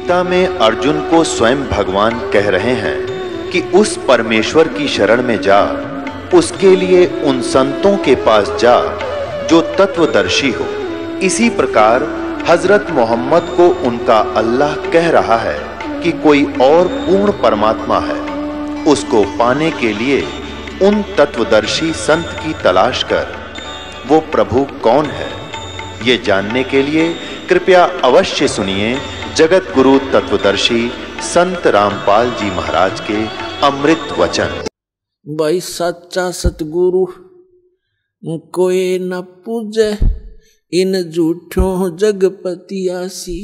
गीता में अर्जुन को स्वयं भगवान कह रहे हैं कि उस परमेश्वर की शरण में जा, उसके लिए उन संतों के पास जा जो तत्वदर्शी हो। इसी प्रकार हजरत मोहम्मद को उनका अल्लाह कह रहा है कि कोई और पूर्ण परमात्मा है, उसको पाने के लिए उन तत्वदर्शी संत की तलाश कर। वो प्रभु कौन है, ये जानने के लिए कृपया अवश्य सुनिए जगत गुरु तत्वदर्शी संत रामपाल जी महाराज के अमृत वचन। भाई सच्चा सतगुरु कोई न पूजे, इन झूठों जगपतियासी।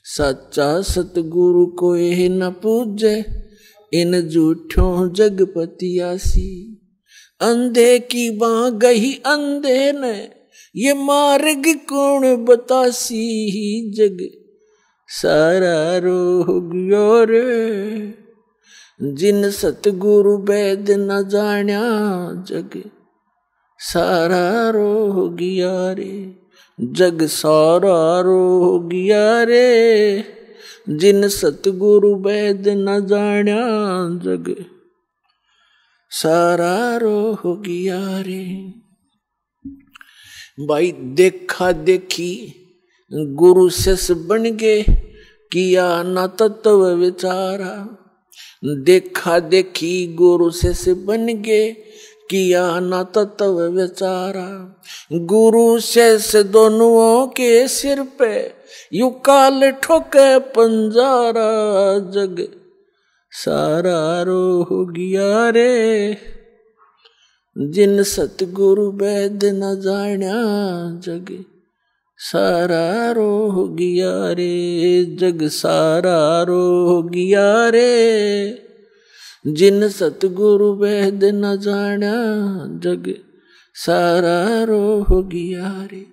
सच्चा सतगुरु कोई न पूजे, इन झूठों जगपतियासी। अंधे की बाँ गही अंधे ने, ये मार्ग कौन बतासी। जग सारा रोग रे, जिन सतगुरु वेद न जान्या। जग सारा रोगिया रे, जग सारा रोगिया रे, जिन सतगुरु वेद न जान्या। जग सारा रोगिया रे। भाई देखा देखी गुरु शिष्य बन गे, किया न तत्व विचारा। देखा देखी गुरु शिष्य बन गे, किया न तत्व विचारा। गुरु शिष्य दोनों के सिर पे यू काल ठोके पंजारा। जग सारा रोगिया रे, जिन सतगुरु वेद न जान्या। जग सारा रोगिया रे, जग सारा रोगिया रे, जिन सतगुरु वेद न जान्या। जग सारा रोगिया रे।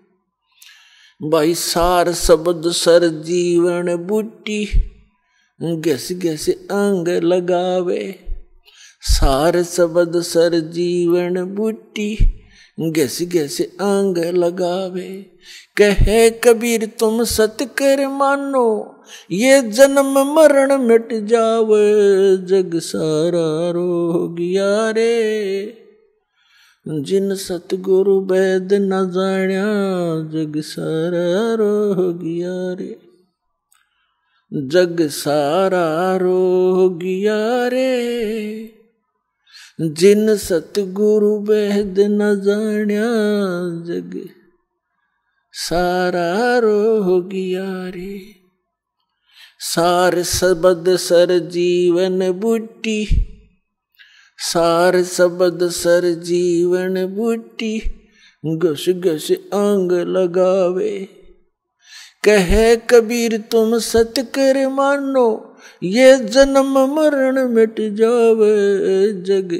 भाई सार शब्द सर जीवन बूटी, घस घस अंग लगावे। सार शब्द सर जीवन बूटी, घस घस अंग लगावे। कहे कबीर तुम सत कर मानो, ये जन्म मरण मिट जावे। जग सारा रोगिया रे, जिन सतगुरु वेद न जान्या। जग सारा रोगिया रे, जग सारा रोगिया रे, जिन सतगुरु वेद न जान्या। जग सारा रोगिया रे। सार शब्द सर जीवन बूटी, सार शब्द सर जीवन बूटी, घस घस अंग लगावे। कहे कबीर तुम सत कर मानो, ये जन्म मरण मिट जावे। जग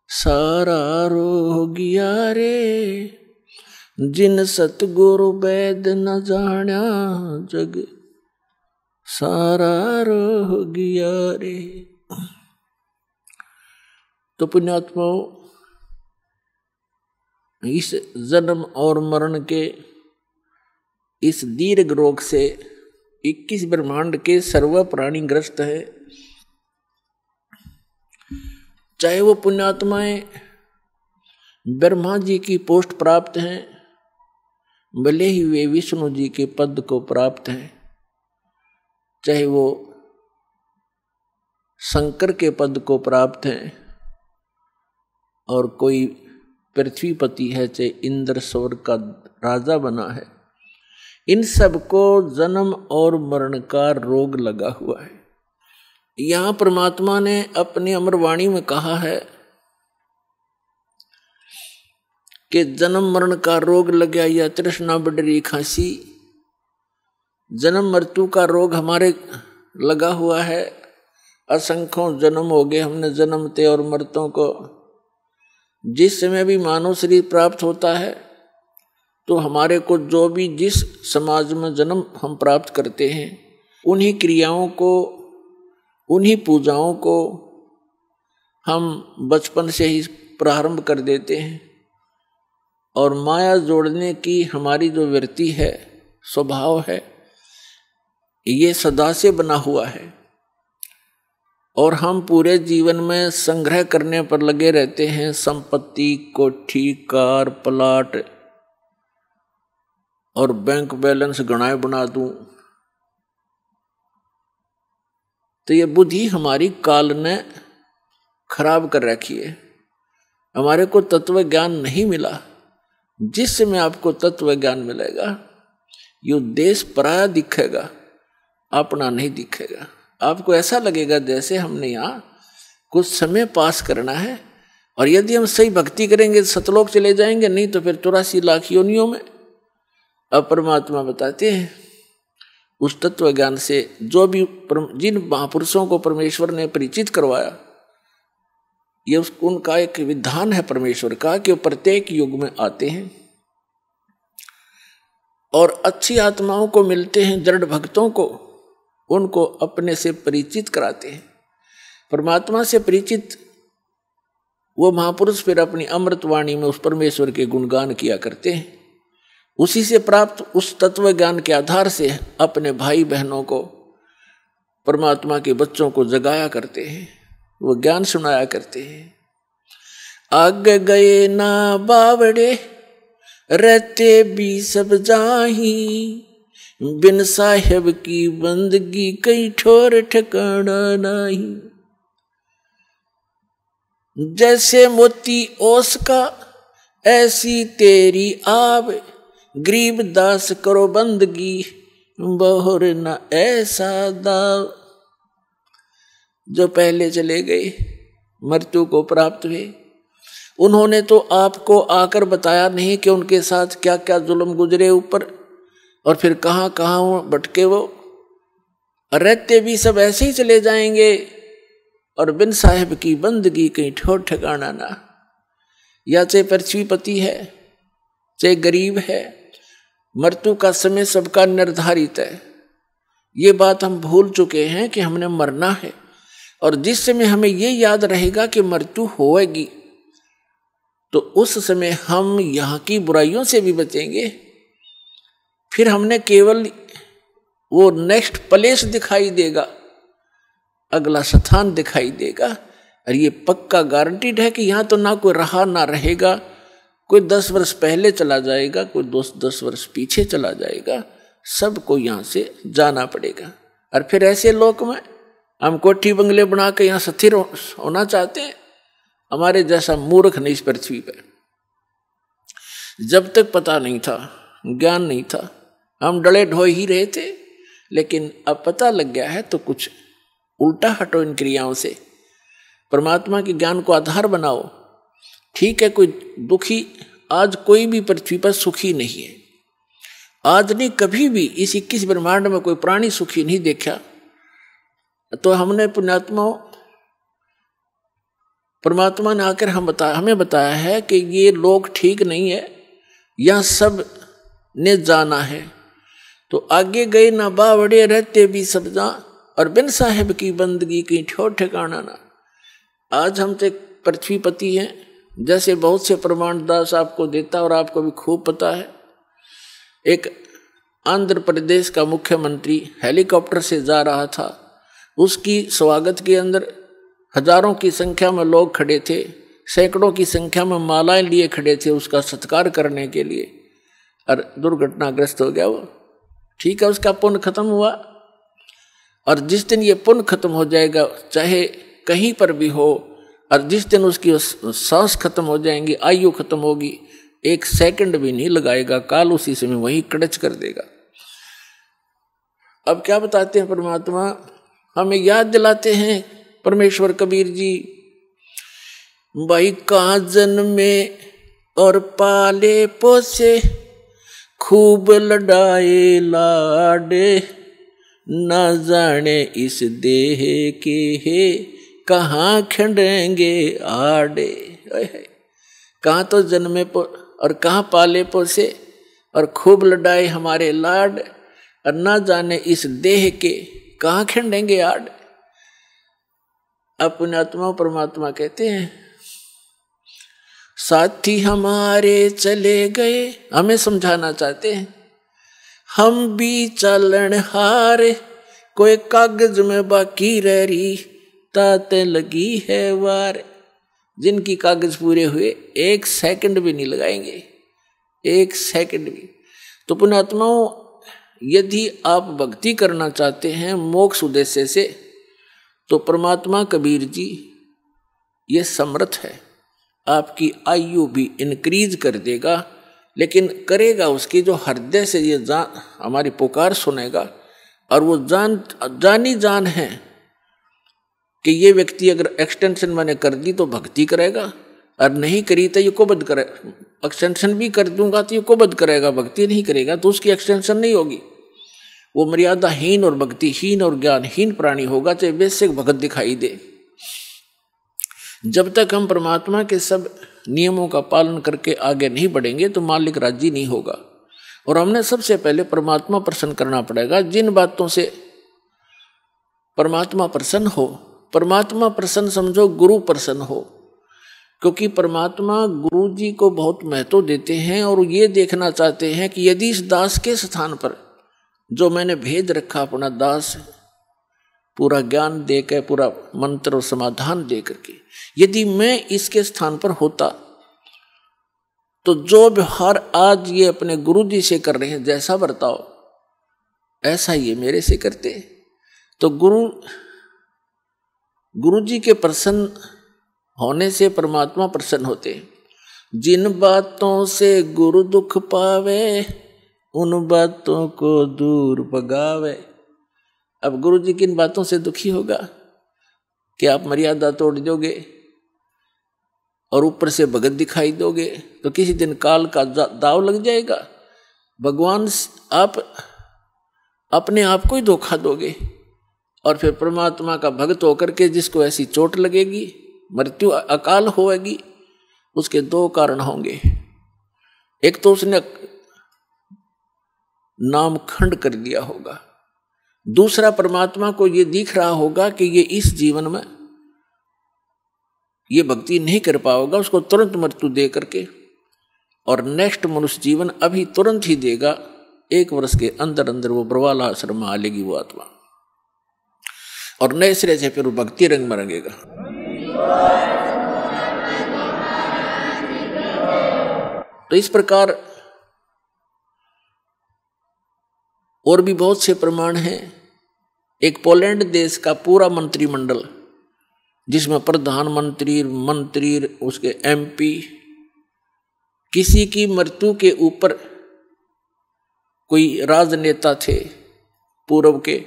सारा रोगिया रे, जिन सतगुरु वेद न जान्या। जग सारा रोगिया रे। तो पुण्यात्माओं, इस जन्म और मरण के इस दीर्घ रोग से 21 ब्रह्मांड के सर्व प्राणी ग्रस्त है। चाहे वो पुण्यात्माएं ब्रह्मा जी की पोस्ट प्राप्त हैं, भले ही वे विष्णु जी के पद को प्राप्त हैं। चाहे वो शंकर के पद को प्राप्त हैं, और कोई पृथ्वीपति है, चाहे इंद्र स्वर्ग का राजा बना है। इन सबको जन्म और मरण का रोग लगा हुआ है। यहाँ परमात्मा ने अपनी अमरवाणी में कहा है कि जन्म मरण का रोग लग गया, या तृष्णा बढ़ी खांसी। जन्म मृत्यु का रोग हमारे लगा हुआ है। असंख्यों जन्म हो गए हमने जन्मते और मरतों को। जिस समय भी मानव शरीर प्राप्त होता है, तो हमारे को जो भी जिस समाज में जन्म हम प्राप्त करते हैं, उन्हीं क्रियाओं को, उन्हीं पूजाओं को हम बचपन से ही प्रारंभ कर देते हैं। और माया जोड़ने की हमारी जो वृत्ति है, स्वभाव है, ये सदा से बना हुआ है और हम पूरे जीवन में संग्रह करने पर लगे रहते हैं। संपत्ति, कोठी, कार, प्लाट और बैंक बैलेंस गणाए बना दूं। तो ये बुद्धि हमारी काल ने खराब कर रखी है। हमारे को तत्व ज्ञान नहीं मिला। जिस समय आपको तत्व ज्ञान मिलेगा, ये देश पराया दिखेगा, अपना नहीं दिखेगा। आपको ऐसा लगेगा जैसे हमने यहाँ कुछ समय पास करना है, और यदि हम सही भक्ति करेंगे सतलोक चले जाएंगे, नहीं तो फिर 84 लाख योनियों में। अब परमात्मा बताते हैं उस तत्व ज्ञान से जो भी जिन महापुरुषों को परमेश्वर ने परिचित करवाया, ये उनका एक विधान है परमेश्वर का कि वो प्रत्येक युग में आते हैं और अच्छी आत्माओं को मिलते हैं, दृढ़ भक्तों को, उनको अपने से परिचित कराते हैं। परमात्मा से परिचित वो महापुरुष फिर अपनी अमृतवाणी में उस परमेश्वर के गुणगान किया करते हैं। उसी से प्राप्त उस तत्व ज्ञान के आधार से अपने भाई बहनों को, परमात्मा के बच्चों को जगाया करते हैं, वो ज्ञान सुनाया करते हैं। आगे गए ना बावड़े रहते भी सब जाही, बिन साहेब की बंदगी कहीं ठोर ठिकाना नहीं। जैसे मोती ओस का ऐसी तेरी आव, गरीब दास करो बंदगी बहुर न ऐसा दाव। जो पहले चले गए, मृत्यु को प्राप्त हुए, उन्होंने तो आपको आकर बताया नहीं कि उनके साथ क्या क्या जुल्म गुजरे ऊपर, और फिर कहाँ कहाँ भटके वो। रहते भी सब ऐसे ही चले जाएंगे, और बिन साहेब की बंदगी कहीं ठोर ठिकाना ना। या चाहे पृथ्वीपति है, चाहे गरीब है, मृत्यु का समय सबका निर्धारित है। ये बात हम भूल चुके हैं कि हमने मरना है, और जिस समय हमें ये याद रहेगा कि मृत्यु होएगी, तो उस समय हम यहाँ की बुराइयों से भी बचेंगे। फिर हमने केवल वो नेक्स्ट प्लेस दिखाई देगा, अगला स्थान दिखाई देगा, और ये पक्का गारंटीड है कि यहाँ तो ना कोई रहा ना रहेगा। कोई 10 वर्ष पहले चला जाएगा, कोई 10 वर्ष पीछे चला जाएगा, सबको यहाँ से जाना पड़ेगा। और फिर ऐसे लोक में हम कोठी बंगले बना के यहाँ स्थिर होना चाहते हैं। हमारे जैसा मूर्ख नहीं इस पृथ्वी पर। जब तक पता नहीं था, ज्ञान नहीं था, हम डले ढोए ही रहे थे, लेकिन अब पता लग गया है तो कुछ उल्टा हटो इन क्रियाओं से। परमात्मा के ज्ञान को आधार बनाओ। ठीक है, कोई दुखी आज कोई भी पृथ्वी पर सुखी नहीं है। आज नहीं, कभी भी इस 21 ब्रह्मांड में कोई प्राणी सुखी नहीं देखा। तो हमने पुण्यात्माओं, परमात्मा ने आकर हमें बताया है कि ये लोग ठीक नहीं है, यह सब ने जाना है। तो आगे गए ना बावड़े रहते भी सब जा, और बिन साहेब की बंदगी की ठोर ठिकाना ना। आज हम तो पृथ्वीपति हैं, जैसे बहुत से प्रमाण दास आपको देता, और आपको भी खूब पता है। एक आंध्र प्रदेश का मुख्यमंत्री हेलीकॉप्टर से जा रहा था, उसकी स्वागत के अंदर हजारों की संख्या में लोग खड़े थे, सैकड़ों की संख्या में मालाएं लिए खड़े थे उसका सत्कार करने के लिए, और दुर्घटनाग्रस्त हो गया वो। ठीक है, उसका पुण्य खत्म हुआ, और जिस दिन ये पुण्य खत्म हो जाएगा, चाहे कहीं पर भी हो, और जिस दिन उसकी सांस खत्म हो जाएंगी, आयु खत्म होगी, 1 सेकंड भी नहीं लगाएगा, काल उसी समय वही कड़च कर देगा। अब क्या बताते हैं परमात्मा, हमें याद दिलाते हैं परमेश्वर कबीर जी, भाई कहाँ जन्मे और पाले पोसे, खूब लड़ाए लाडे, ना जाने इस देह के है कहाँ खंडेंगे आड़े। कहाँ तो जन्मे और कहाँ पाले पोसे, और खूब लड़ाए हमारे लाड, और ना जाने इस देह के कहाँ खंडेंगे आड़। अपने आत्मा परमात्मा कहते हैं, साथी हमारे चले गए, हमें समझाना चाहते हैं, हम भी चलन हारे, कोई कागज में बाकी रह रही ताते लगी है वार। जिनकी कागज पूरे हुए 1 सेकंड भी नहीं लगाएंगे, 1 सेकंड भी। तो पुण्यात्माओं, यदि आप भक्ति करना चाहते हैं मोक्ष उद्देश्य से, तो परमात्मा कबीर जी ये समर्थ है, आपकी आयु भी इंक्रीज कर देगा, लेकिन करेगा उसकी जो हृदय से ये जान हमारी पुकार सुनेगा। और वो जानी जान है कि ये व्यक्ति अगर एक्सटेंशन मैंने कर दी तो भक्ति करेगा, और नहीं करी तो ये कुबद करे। एक्सटेंशन भी कर दूंगा तो ये कुबद करेगा, भक्ति नहीं करेगा तो उसकी एक्सटेंशन नहीं होगी। वो मर्यादाहीन और भक्तिहीन और ज्ञानहीन प्राणी होगा, चाहे बेसिक भगत दिखाई दे। जब तक हम परमात्मा के सब नियमों का पालन करके आगे नहीं बढ़ेंगे तो मालिक राजी नहीं होगा। और हमने सबसे पहले परमात्मा प्रसन्न करना पड़ेगा। जिन बातों से परमात्मा प्रसन्न हो, परमात्मा प्रसन्न समझो गुरु प्रसन्न हो, क्योंकि परमात्मा गुरु जी को बहुत महत्व देते हैं और ये देखना चाहते हैं कि यदि इस दास के स्थान पर जो मैंने भेज रखा अपना दास पूरा ज्ञान देकर, पूरा मंत्र और समाधान दे करके, यदि मैं इसके स्थान पर होता तो जो व्यवहार आज ये अपने गुरु जी से कर रहे हैं, जैसा बर्ताव, ऐसा ये मेरे से करते। तो गुरु जी के प्रसन्न होने से परमात्मा प्रसन्न होते। जिन बातों से गुरु दुख पावे उन बातों को दूर भगावे। अब गुरु जी किन बातों से दुखी होगा कि आप मर्यादा तोड़ दोगे और ऊपर से भगत दिखाई दोगे तो किसी दिन काल का दाव लग जाएगा। भगवान आप अपने आप को ही धोखा दोगे और फिर परमात्मा का भक्त होकर के जिसको ऐसी चोट लगेगी, मृत्यु अकाल होएगी, उसके 2 कारण होंगे। एक तो उसने नाम खंड कर दिया होगा, दूसरा परमात्मा को ये दिख रहा होगा कि ये इस जीवन में ये भक्ति नहीं कर पाओगा, उसको तुरंत मृत्यु दे करके, और नेक्स्ट मनुष्य जीवन अभी तुरंत ही देगा। 1 वर्ष के अंदर अंदर वो बरवाला आश्रम में आ लेगी वो आत्मा, और नए सिरे से फिर वो भक्ति रंग में रंगेगा। तो इस प्रकार और भी बहुत से प्रमाण हैं। एक पोलैंड देश का पूरा मंत्रिमंडल, जिसमें प्रधानमंत्री, मंत्री, उसके MP, किसी की मृत्यु के ऊपर कोई राजनेता थे पूर्व के,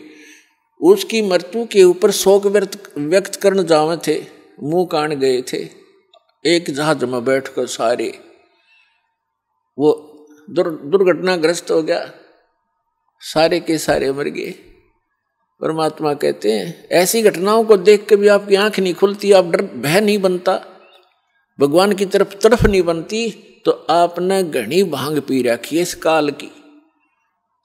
उसकी मृत्यु के ऊपर शोक व्यक्त करने जावे थे, मुंह कान गए थे। एक जहाज में बैठकर सारे, वो दुर्घटनाग्रस्त हो गया, सारे के सारे मर गए। परमात्मा कहते हैं ऐसी घटनाओं को देख के भी आपकी आंख नहीं खुलती, आप भय नहीं बनता, भगवान की तरफ नहीं बनती, तो आपने घनी भांग पी रखी है इस काल की।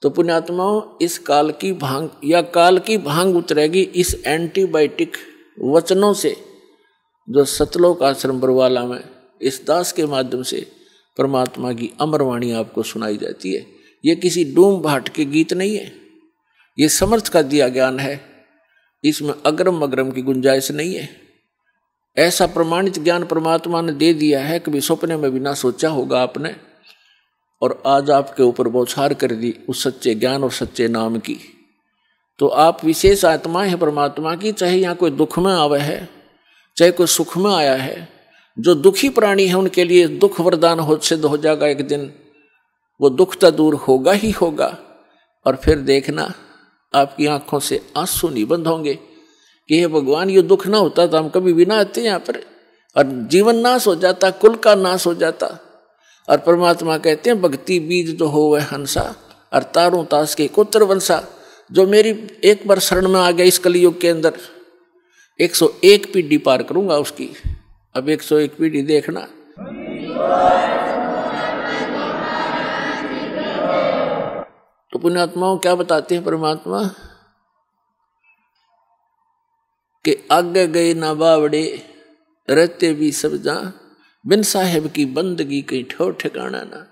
तो पुण्यात्माओं, इस काल की भांग या काल की भांग उतरेगी इस एंटीबायोटिक वचनों से, जो सतलोक आश्रम बरवाला में इस दास के माध्यम से परमात्मा की अमरवाणी आपको सुनाई जाती है। ये किसी डूम भाट के गीत नहीं है, ये समर्थ का दिया ज्ञान है, इसमें अग्रम अग्रम की गुंजाइश नहीं है। ऐसा प्रमाणित ज्ञान परमात्मा ने दे दिया है, कभी सपने में भी ना सोचा होगा आपने, और आज आपके ऊपर बौछार कर दी उस सच्चे ज्ञान और सच्चे नाम की। तो आप विशेष आत्माएं हैं परमात्मा की, चाहे यहाँ कोई दुख में आवे है, चाहे कोई सुख में आया है। जो दुखी प्राणी है उनके लिए दुख वरदान सिद्ध हो जाएगा एक दिन, वो दुख तो दूर होगा ही होगा, और फिर देखना आपकी आंखों से आंसू नहीं बंद होंगे कि हे भगवान, ये दुख ना होता तो हम कभी भी ना आते यहाँ पर, और जीवन नाश हो जाता, कुल का नाश हो जाता। और परमात्मा कहते हैं भक्ति बीज तो हो वह हंसा, और तारों तास के कोत्र वंशा। जो मेरी एक बार शरण में आ गया इस कलयुग के अंदर, 101 पीढ़ी पार करूंगा उसकी। अब 101 पीढ़ी देखना। तो पुण्यात्माओं क्या बताते हैं परमात्मा कि आगे गए ना बावड़े, रहते भी सब जहां, बिन साहेब की बंदगी कहीं ठो ठिकाना ना।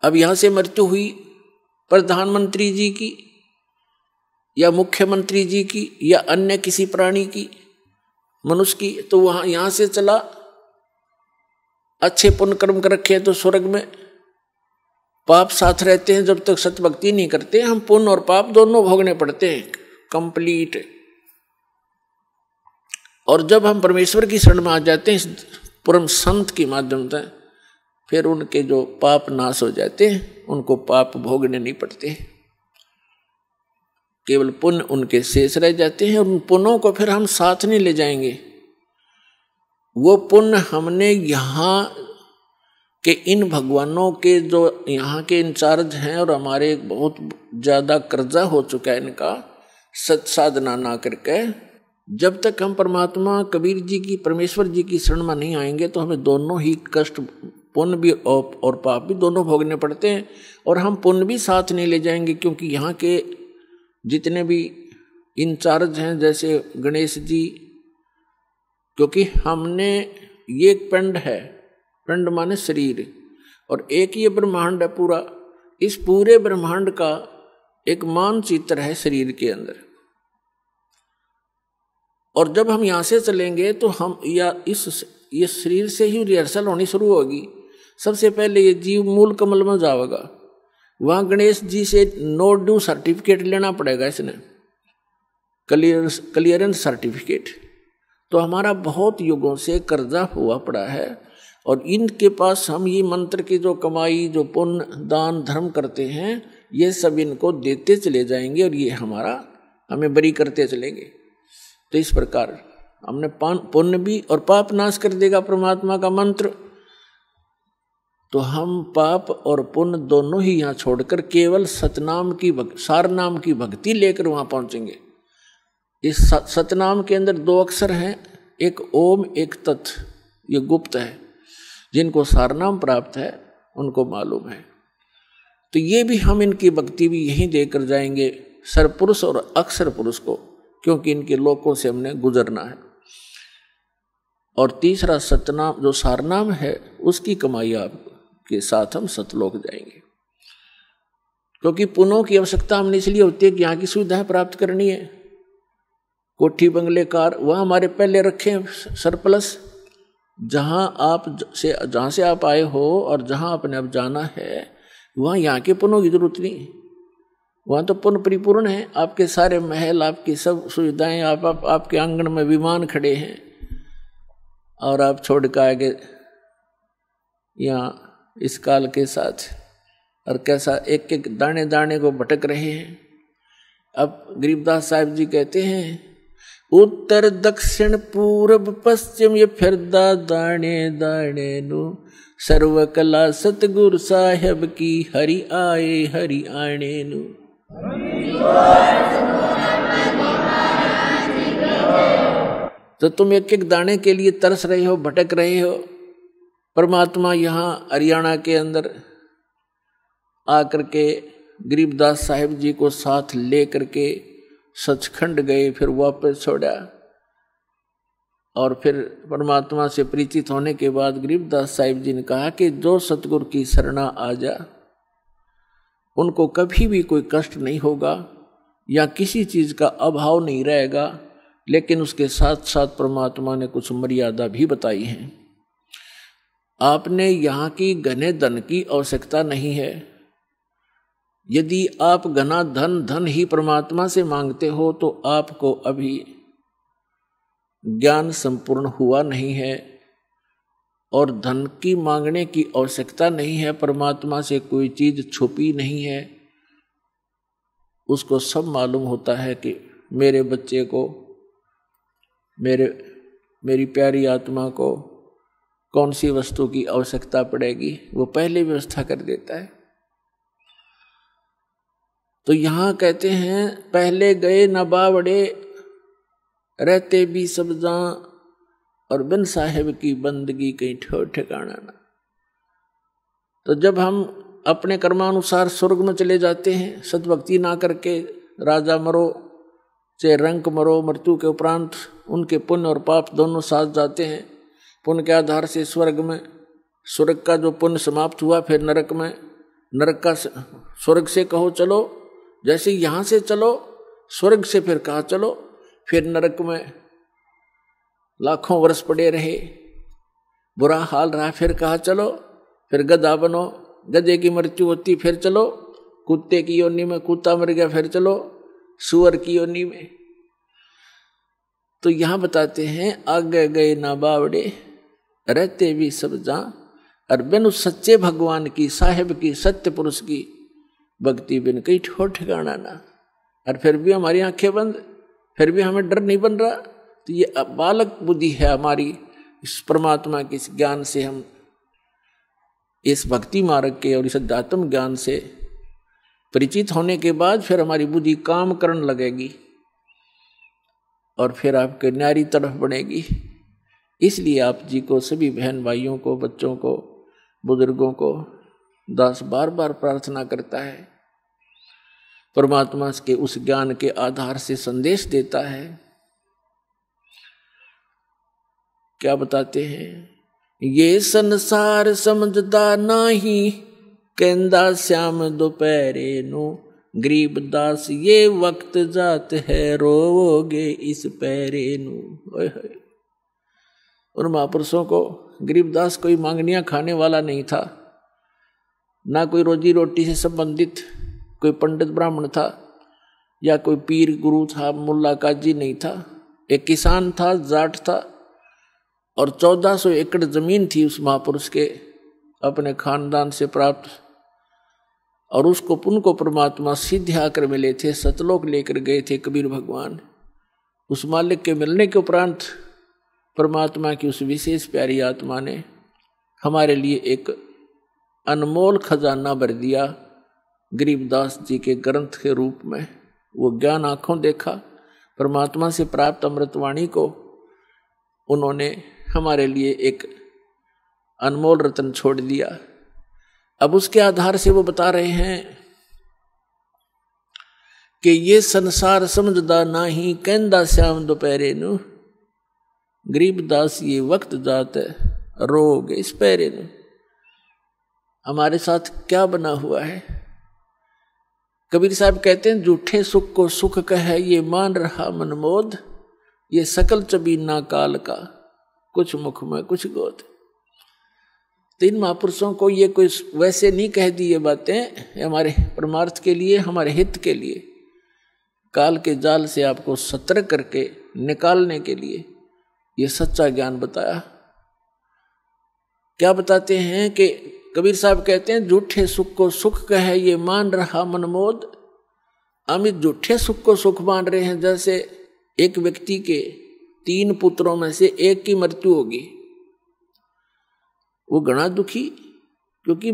अब यहां से मृत्यु हुई प्रधानमंत्री जी की, या मुख्यमंत्री जी की या अन्य किसी प्राणी की, मनुष्य की, तो वहां यहां से चला, अच्छे पुण्य कर्म कर रखे तो स्वर्ग में, पाप साथ रहते हैं जब तक सतभक्ति नहीं करते, हम पुण्य और पाप दोनों भोगने पड़ते हैं कंप्लीट। और जब हम परमेश्वर की शरण में आ जाते हैं परम संत के माध्यम से, फिर उनके जो पाप नाश हो जाते हैं, उनको पाप भोगने नहीं पड़ते, केवल पुण्य उनके शेष रह जाते हैं। और उन पुण्यों को फिर हम साथ नहीं ले जाएंगे, वो पुण्य हमने यहाँ के इन भगवानों के जो यहाँ के इंचार्ज हैं और हमारे बहुत ज़्यादा कर्जा हो चुका है इनका, सत साधना ना करके, जब तक हम परमात्मा कबीर जी की, परमेश्वर जी की शरण में नहीं आएंगे तो हमें दोनों ही कष्ट, पुण्य भी और पाप भी दोनों भोगने पड़ते हैं। और हम पुण्य भी साथ नहीं ले जाएंगे, क्योंकि यहाँ के जितने भी इंचार्ज हैं जैसे गणेश जी, क्योंकि हमने ये एक पिंड है, पिंड माने शरीर, और एक ये ब्रह्मांड है पूरा, इस पूरे ब्रह्मांड का एक मानचित्र है शरीर के अंदर। और जब हम यहाँ से चलेंगे तो हम ये शरीर से ही रिहर्सल होनी शुरू होगी। सबसे पहले ये जीव मूल कमल में जाएगा, वहाँ गणेश जी से नो ड्यू सर्टिफिकेट लेना पड़ेगा, इसने क्लियरेंस सर्टिफिकेट। तो हमारा बहुत युगों से कर्जा हुआ पड़ा है, और इनके पास हम ये मंत्र की जो कमाई, जो पुण्य दान धर्म करते हैं, ये सब इनको देते चले जाएंगे और ये हमें बरी करते चलेंगे। तो इस प्रकार हमने पुण्य भी और पाप नाश कर देगा परमात्मा का मंत्र। तो हम पाप और पुण्य दोनों ही यहाँ छोड़कर केवल सतनाम की सार नाम की भक्ति लेकर वहाँ पहुँचेंगे। इस सतनाम के अंदर 2 अक्षर हैं, एक ओम एक तत्, ये गुप्त है, जिनको सारनाम प्राप्त है उनको मालूम है। तो ये भी हम इनकी भक्ति भी यहीं देकर जाएंगे, सरपुरुष और अक्षर पुरुष को, क्योंकि इनके लोकों से हमने गुजरना है। और तीसरा सतनाम जो सारनाम है, उसकी कमाई आपके साथ हम सतलोक जाएंगे। क्योंकि पुण्यों की आवश्यकता हमने इसलिए होती है कि यहाँ की सुविधाएं प्राप्त करनी है, कोठी बंगले कार वह हमारे पहले रखें सरप्लस, जहाँ से आप आए हो और जहाँ अपने अब जाना है, वहाँ यहाँ के पुण्यों की जरूरत नहीं, वहाँ तो पुण्य परिपूर्ण है। आपके सारे महल, आपकी सब सुविधाएं, आपके आंगन में विमान खड़े हैं, और आप छोड़ कर आगे यहाँ इस काल के साथ, और कैसा एक एक दाने दाने को भटक रहे हैं। अब गरीबदास साहिब जी कहते हैं, उत्तर दक्षिण पूर्व पश्चिम ये फिरदा दाने दाने नु, सर्व कला सतगुरु साहेब की हरि आए हरि आने नु। तो तुम एक एक दाने के लिए तरस रहे हो, भटक रहे हो। परमात्मा यहाँ हरियाणा के अंदर आकर के गरीबदास साहिब जी को साथ ले करके सचखंड गए, फिर वापस छोड़ा, और फिर परमात्मा से परिचित होने के बाद गरीबदास साहिब जी ने कहा कि जो सतगुरु की शरणा आ जा, उनको कभी भी कोई कष्ट नहीं होगा या किसी चीज़ का अभाव नहीं रहेगा। लेकिन उसके साथ साथ परमात्मा ने कुछ मर्यादा भी बताई हैं। आपने यहाँ की घने धन की आवश्यकता नहीं है। यदि आप घना धन ही परमात्मा से मांगते हो तो आपको अभी ज्ञान संपूर्ण हुआ नहीं है, और धन की मांगने की आवश्यकता नहीं है। परमात्मा से कोई चीज छुपी नहीं है, उसको सब मालूम होता है कि मेरे बच्चे को, मेरी प्यारी आत्मा को कौन सी वस्तु की आवश्यकता पड़ेगी, वो पहले व्यवस्था कर देता है। तो यहाँ कहते हैं, पहले गए न बावड़े रहते भी सब जहाँ, और बिन साहेब की बंदगी कहीं ठिकाना ना। तो जब हम अपने कर्मानुसार स्वर्ग में चले जाते हैं, सद्भक्ति ना करके राजा मरो चाहे रंक मरो, मृत्यु के उपरांत उनके पुण्य और पाप दोनों साथ जाते हैं। पुण्य के आधार से स्वर्ग में, स्वर्ग का जो पुण्य समाप्त हुआ फिर नरक में, नरक का स्वर्ग से कहो चलो, जैसे यहाँ से चलो स्वर्ग से फिर कहा चलो, फिर नरक में लाखों वर्ष पड़े रहे, बुरा हाल रहा, फिर कहा चलो फिर गधा बनो, गधे की मृत्यु होती, फिर चलो कुत्ते की योनि में, कुत्ता मर गया, फिर चलो सुअर की योनि में। तो यहां बताते हैं आगे गए ना बावड़े, रहते भी सब जहां, और बिन उस सच्चे भगवान की, साहिब की, सत्य पुरुष की भक्ति बिन कहीं ठोर ठिकाना ना। और फिर भी हमारी आंखें बंद, फिर भी हमें डर नहीं बन रहा। तो ये बालक बुद्धि है हमारी, इस परमात्मा के इस ज्ञान से, हम इस भक्ति मार्ग के और इस अध्यात्म ज्ञान से परिचित होने के बाद फिर हमारी बुद्धि काम करने लगेगी और फिर आपके न्यारी तरफ बढ़ेगी। इसलिए आप जी को, सभी बहन भाइयों को, बच्चों को, बुजुर्गों को दास बार बार प्रार्थना करता है, परमात्मा के उस ज्ञान के आधार से संदेश देता है। क्या बताते हैं? ये संसार समझदा नाही, कहंदा श्याम दोपहरे नु, गरीबदास ये वक्त जात है, रोवोगे इस पैरे नु। उन महापुरुषों को, गरीबदास कोई मांगनियां खाने वाला नहीं था, ना कोई रोजी रोटी से संबंधित कोई पंडित ब्राह्मण था, या कोई पीर गुरु था, मुल्ला काजी नहीं था। एक किसान था, जाट था, और 1400 एकड़ जमीन थी उस महापुरुष के अपने खानदान से प्राप्त, और उसको उनको परमात्मा सीधे आकर मिले थे, सतलोक लेकर गए थे कबीर भगवान। उस मालिक के मिलने के उपरांत परमात्मा की उस विशेष प्यारी आत्मा ने हमारे लिए एक अनमोल खजाना भर दिया गरीबदास जी के ग्रंथ के रूप में। वो ज्ञान आंखों देखा, परमात्मा से प्राप्त अमृतवाणी को उन्होंने हमारे लिए एक अनमोल रत्न छोड़ दिया। अब उसके आधार से वो बता रहे हैं कि ये संसार समझदा नाही, कहंदा श्याम दोपहरे नु, गरीबदास ये वक्त जात रोग इस पैरे नु। हमारे साथ क्या बना हुआ है? कबीर साहब कहते हैं, झूठे सुख को सुख कहे, ये मान रहा मनमोद, ये सकल चबीना काल का, कुछ मुख में कुछ गोद। तीन महापुरुषों को ये कोई वैसे नहीं कह दी ये बातें, हमारे परमार्थ के लिए, हमारे हित के लिए, काल के जाल से आपको सतर्क करके निकालने के लिए ये सच्चा ज्ञान बताया। क्या बताते हैं कि कबीर साहब कहते हैं, झूठे सुख को सुख कहे, ये मान रहा मनमोद। हम इस झूठे सुख को सुख मान रहे हैं। जैसे एक व्यक्ति के 3 पुत्रों में से एक की मृत्यु होगी, वो घना दुखी, क्योंकि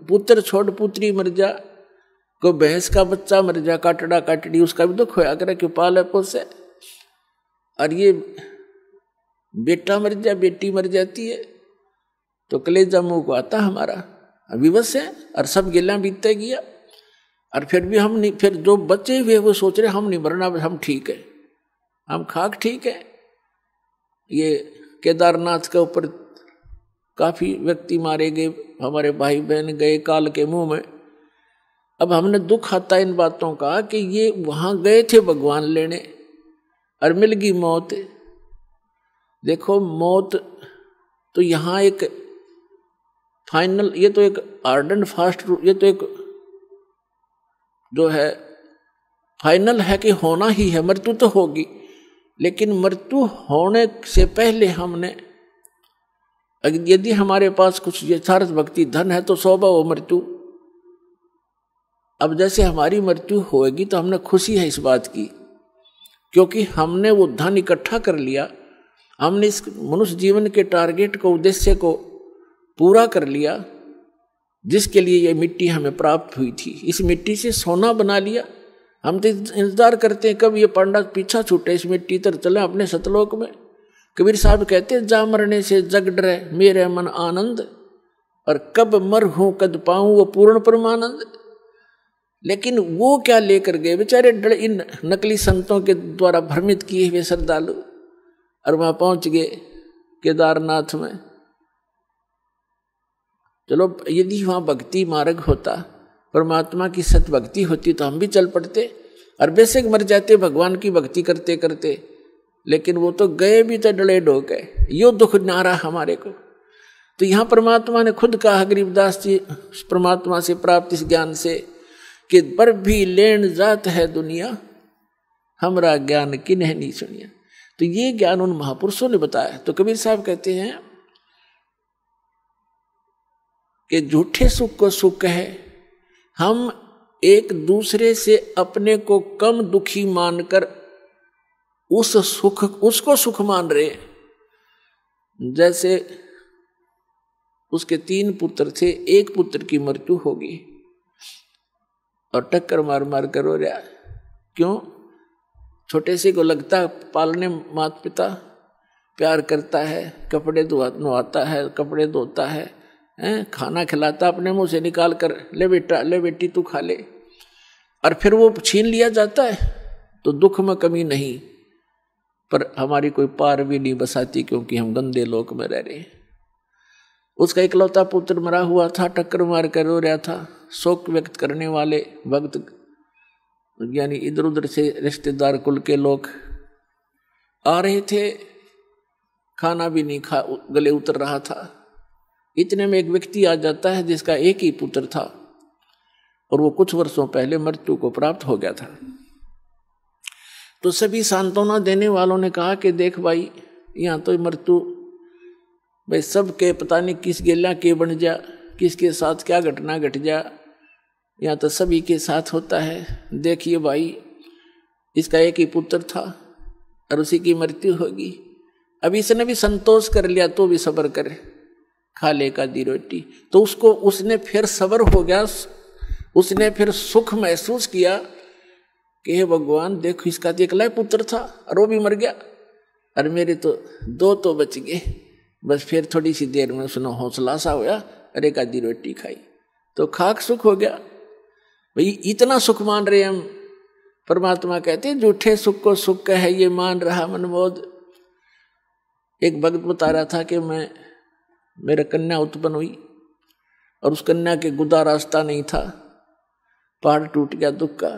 पुत्र छोड़ पुत्री मर जा, कोई भैंस का बच्चा मर जा, काटड़ा काटड़ी, उसका भी दुख होया करे, क्यों पाले पोसे। और ये बेटा मर जा, बेटी मर जाती है, तो कलेजा मुंह को आता हमारा, विवश है, और सब गिला बीतते गया। और फिर भी हम नहीं, फिर जो बच्चे हुए वो सोच रहे हम नहीं मरना, हम ठीक है, हम खाक ठीक है। ये केदारनाथ के ऊपर काफी व्यक्ति मारे गए, हमारे भाई बहन गए काल के मुंह में। अब हमने दुख आता इन बातों का कि ये वहां गए थे भगवान लेने और मिल गई मौत। देखो मौत तो यहाँ एक फाइनल, ये तो एक हार्ड एंड फास्ट, ये तो एक जो है फाइनल है कि होना ही है, मृत्यु तो होगी। लेकिन मृत्यु होने से पहले हमने, यदि हमारे पास कुछ यथार्थ भक्ति धन है तो स्वभाव हो मृत्यु। अब जैसे हमारी मृत्यु होएगी तो हमने खुशी है इस बात की, क्योंकि हमने वो धन इकट्ठा कर लिया, हमने इस मनुष्य जीवन के टारगेट को, उद्देश्य को पूरा कर लिया, जिसके लिए ये मिट्टी हमें प्राप्त हुई थी। इस मिट्टी से सोना बना लिया। हम तो इंतजार करते हैं कब ये पांडा पीछा छूटे, इस मिट्टी तर चले अपने सतलोक में। कबीर साहब कहते हैं, जा मरने से जग डरे मेरे मन आनंद, और कब मर हूं कद पाऊं वो पूर्ण परमानंद। लेकिन वो क्या लेकर गए बेचारे इन नकली संतों के द्वारा भ्रमित किए हुए श्रद्धालु, और वहां पहुंच गए केदारनाथ में। चलो यदि वहां भक्ति मार्ग होता, परमात्मा की सत भक्ति होती तो हम भी चल पड़ते। और बेशक मर जाते भगवान की भक्ति करते करते, लेकिन वो तो गए भी तो डले डोक गए, यो दुख ना रहा हमारे को। तो यहाँ परमात्मा ने खुद कहा गरीबदास जी परमात्मा से प्राप्त इस ज्ञान से कि पर भी लेन जात है दुनिया, हमरा ज्ञान किन्ह नहीं सुनिया। तो ये ज्ञान उन महापुरुषों ने बताया। तो कबीर साहब कहते हैं कि झूठे सुख को सुख कहे, हम एक दूसरे से अपने को कम दुखी मानकर उस सुख उसको सुख मान रहे हैं। जैसे उसके 3 पुत्र थे, एक पुत्र की मृत्यु होगी और टक्कर मार मार कर रो रहा। क्यों? छोटे से को लगता है पालने माता पिता प्यार करता है, कपड़े नहाता है, कपड़े धोता है, खाना खिलाता अपने मुंह से निकाल कर, ले बेटा ले बेटी तू खा ले, और फिर वो छीन लिया जाता है तो दुख में कमी नहीं, पर हमारी कोई पार भी नहीं बसाती क्योंकि हम गंदे लोक में रह रहे हैं। उसका इकलौता पुत्र मरा हुआ था, टक्कर मार कर रो रहा था। शोक व्यक्त करने वाले भक्त यानी इधर उधर से रिश्तेदार कुल के लोग आ रहे थे, खाना भी नहीं गले उतर रहा था। इतने में एक व्यक्ति आ जाता है जिसका एक ही पुत्र था और वो कुछ वर्षों पहले मृत्यु को प्राप्त हो गया था। तो सभी सांत्वना देने वालों ने कहा कि देख भाई, यहाँ तो मृत्यु भाई सबके पता नहीं किस गेला के बन जा, किसके साथ क्या घटना घट जा, यहाँ तो सभी के साथ होता है। देखिए भाई, इसका एक ही पुत्र था और उसी की मृत्यु होगी। अब इसने भी संतोष कर लिया तो भी सब्र करे, खा ले का दी रोटी। तो उसने फिर सब्र हो गया, उसने फिर सुख महसूस किया कि हे भगवान देखो, इसका तो एकला पुत्र था और वो भी मर गया, और मेरे तो 2 तो बच गए। बस फिर थोड़ी सी देर में उसने हौसला सा होया, अरे एक आधी रोटी खाई तो खाक सुख हो गया। भाई इतना सुख मान रहे हम। परमात्मा कहते हैं झूठे सुख को सुख कहे, ये मान रहा मनमोद। एक भक्त बता रहा था कि मेरा कन्या उत्पन्न हुई और उस कन्या के गुदा रास्ता नहीं था, पहाड़ टूट गया दुख का।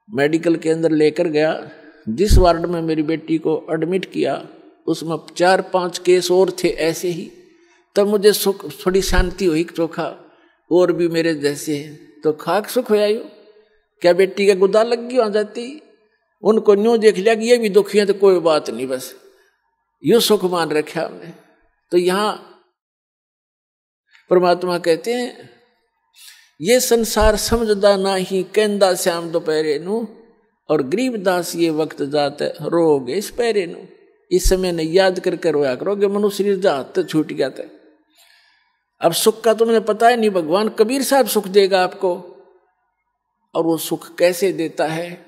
मेडिकल के अंदर लेकर गया, जिस वार्ड में मेरी बेटी को एडमिट किया उसमें 4-5 केस और थे ऐसे ही। तब मुझे सुख, थोड़ी शांति हुई, चोखा और भी मेरे जैसे हैं तो खाक सुख हो आयो। क्या बेटी का गुदा लग गई, आ जाती उनको न्यू देख लिया कि ये भी दुखी है तो कोई बात नहीं, बस यूं सुख मान रखा हमने। तो यहाँ परमात्मा कहते हैं ये संसार समझदा नाही, कहंदा श्याम दोपहरे नू, और गरीबदास ये वक्त जात रोगे इस पैरे नू। इस समय ने याद करके रोया करोगे, मनुष्य शरीर जा हाथ छूट गया था। अब सुख का तुम्हें पता है नहीं, भगवान कबीर साहब सुख देगा आपको। और वो सुख कैसे देता है?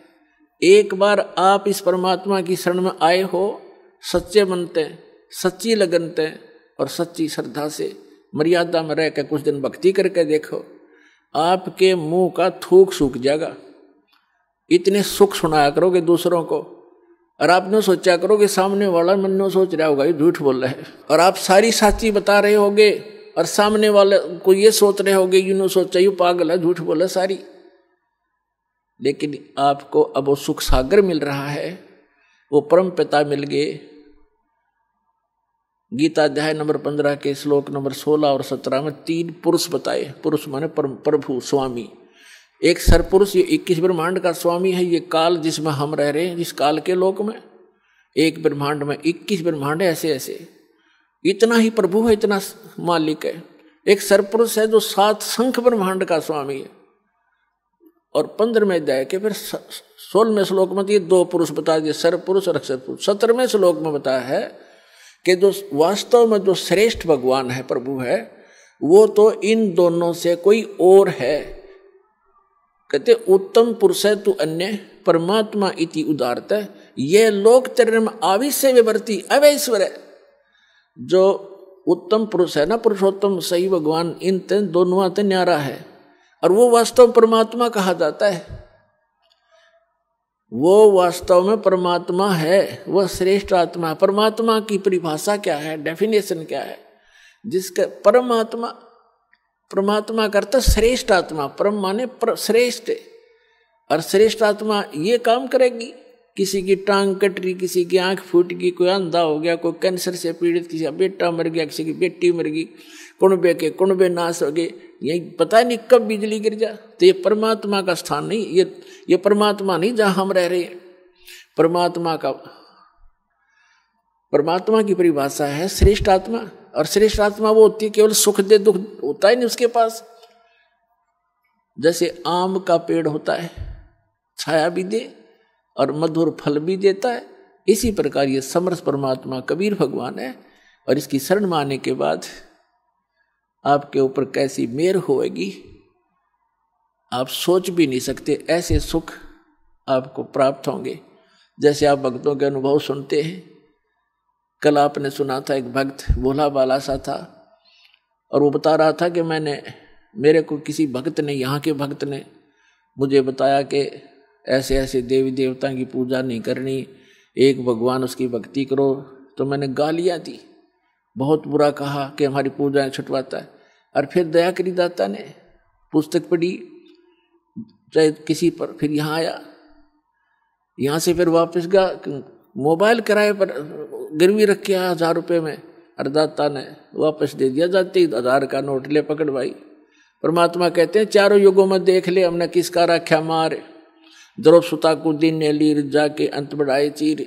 एक बार आप इस परमात्मा की शरण में आए हो, सच्चे बनते, सच्ची लगनते और सच्ची श्रद्धा से मर्यादा में रह कर कुछ दिन भक्ति करके देखो, आपके मुंह का थूक सूख जाएगा। इतने सुख सुनाया करोगे दूसरों को, और आपने सोचा करोगे सामने वाला मन में सोच रहा होगा ये झूठ बोल रहा है, और आप सारी साची बता रहे होगे और सामने वाले को ये सोच रहे होगे यूं सोचा यू पागल है, झूठ बोला सारी। लेकिन आपको अब वो सुख सागर मिल रहा है, वो परम पिता मिल गए। गीता अध्याय नंबर 15 के श्लोक नंबर 16 और 17 में 3 पुरुष बताए। पुरुष माने प्रभु स्वामी। एक सरपुरुष, ये 21 ब्रह्मांड का स्वामी है, ये काल जिसमें हम रह रहे हैं, जिस काल के लोक में एक ब्रह्मांड में 21 ब्रह्मांड है, ऐसे ऐसे इतना ही प्रभु है, इतना मालिक है। एक सरपुरुष है जो 7 शंख ब्रह्मांड का स्वामी है। और 15वें अध्याय के फिर 16वें श्लोक में ये 2 पुरुष बता दिए, सरपुरुष और अक्षरपुरुष। 17वें श्लोक में बताया है कि जो वास्तव में जो श्रेष्ठ भगवान है, प्रभु है, वो तो इन दोनों से कोई और है। कहते उत्तम पुरुष है तू अन्य, परमात्मा इति उदारत, ये लोक चरण आविश्य विवर्ती अवैश्वर है। जो उत्तम पुरुष है ना, पुरुषोत्तम सही भगवान, इन दोनों न्यारा है, और वो वास्तव परमात्मा कहा जाता है। वो वास्तव में परमात्मा है, वह श्रेष्ठ आत्मा। परमात्मा की परिभाषा क्या है, डेफिनेशन क्या है? जिसका परमात्मा, परमात्मा करता श्रेष्ठ आत्मा, परम माने श्रेष्ठ, और श्रेष्ठ आत्मा ये काम करेगी, किसी की टांग कट रही, किसी की आंख फूट गई, कोई अंधा हो गया, कोई कैंसर से पीड़ित, किसी का बेटा मर गया, किसी की बेटी मर गई, कुणबे के कुणबे नाश हो गए, यही पता नहीं कब बिजली गिर जा। तो ये परमात्मा का स्थान नहीं, ये परमात्मा नहीं जहां हम रह रहे हैं। परमात्मा की परिभाषा है श्रेष्ठ आत्मा, और श्रेष्ठ आत्मा वो होती है केवल सुख दे, दुख होता ही नहीं उसके पास। जैसे आम का पेड़ होता है, छाया भी दे और मधुर फल भी देता है, इसी प्रकार ये समर्थ परमात्मा कबीर भगवान है। और इसकी शरण में आने के बाद आपके ऊपर कैसी मेहर होएगी आप सोच भी नहीं सकते। ऐसे सुख आपको प्राप्त होंगे जैसे आप भक्तों के अनुभव सुनते हैं। कल आपने सुना था एक भक्त भोला बाला सा था, और वो बता रहा था कि मेरे को किसी भक्त ने, यहाँ के भक्त ने मुझे बताया कि ऐसे ऐसे देवी देवता की पूजा नहीं करनी, एक भगवान उसकी भक्ति करो। तो मैंने गालियाँ दी, बहुत बुरा कहा कि हमारी पूजाएं छुटवाता है। और फिर दया करी दाता ने पुस्तक पढ़ी चाहे किसी पर, फिर यहाँ आया, यहाँ से फिर वापस गया, मोबाइल किराए पर गिरवी रख के आया 1000 रुपये में, और दाता ने वापस दे दिया। जाते ही 1000 का नोट ले पकड़ भाई। परमात्मा कहते हैं चारों युगों में देख ले हमने किसका रखा मार, द्रव सुता को दिन ने लीर जाके अंत बढ़ाए चीर।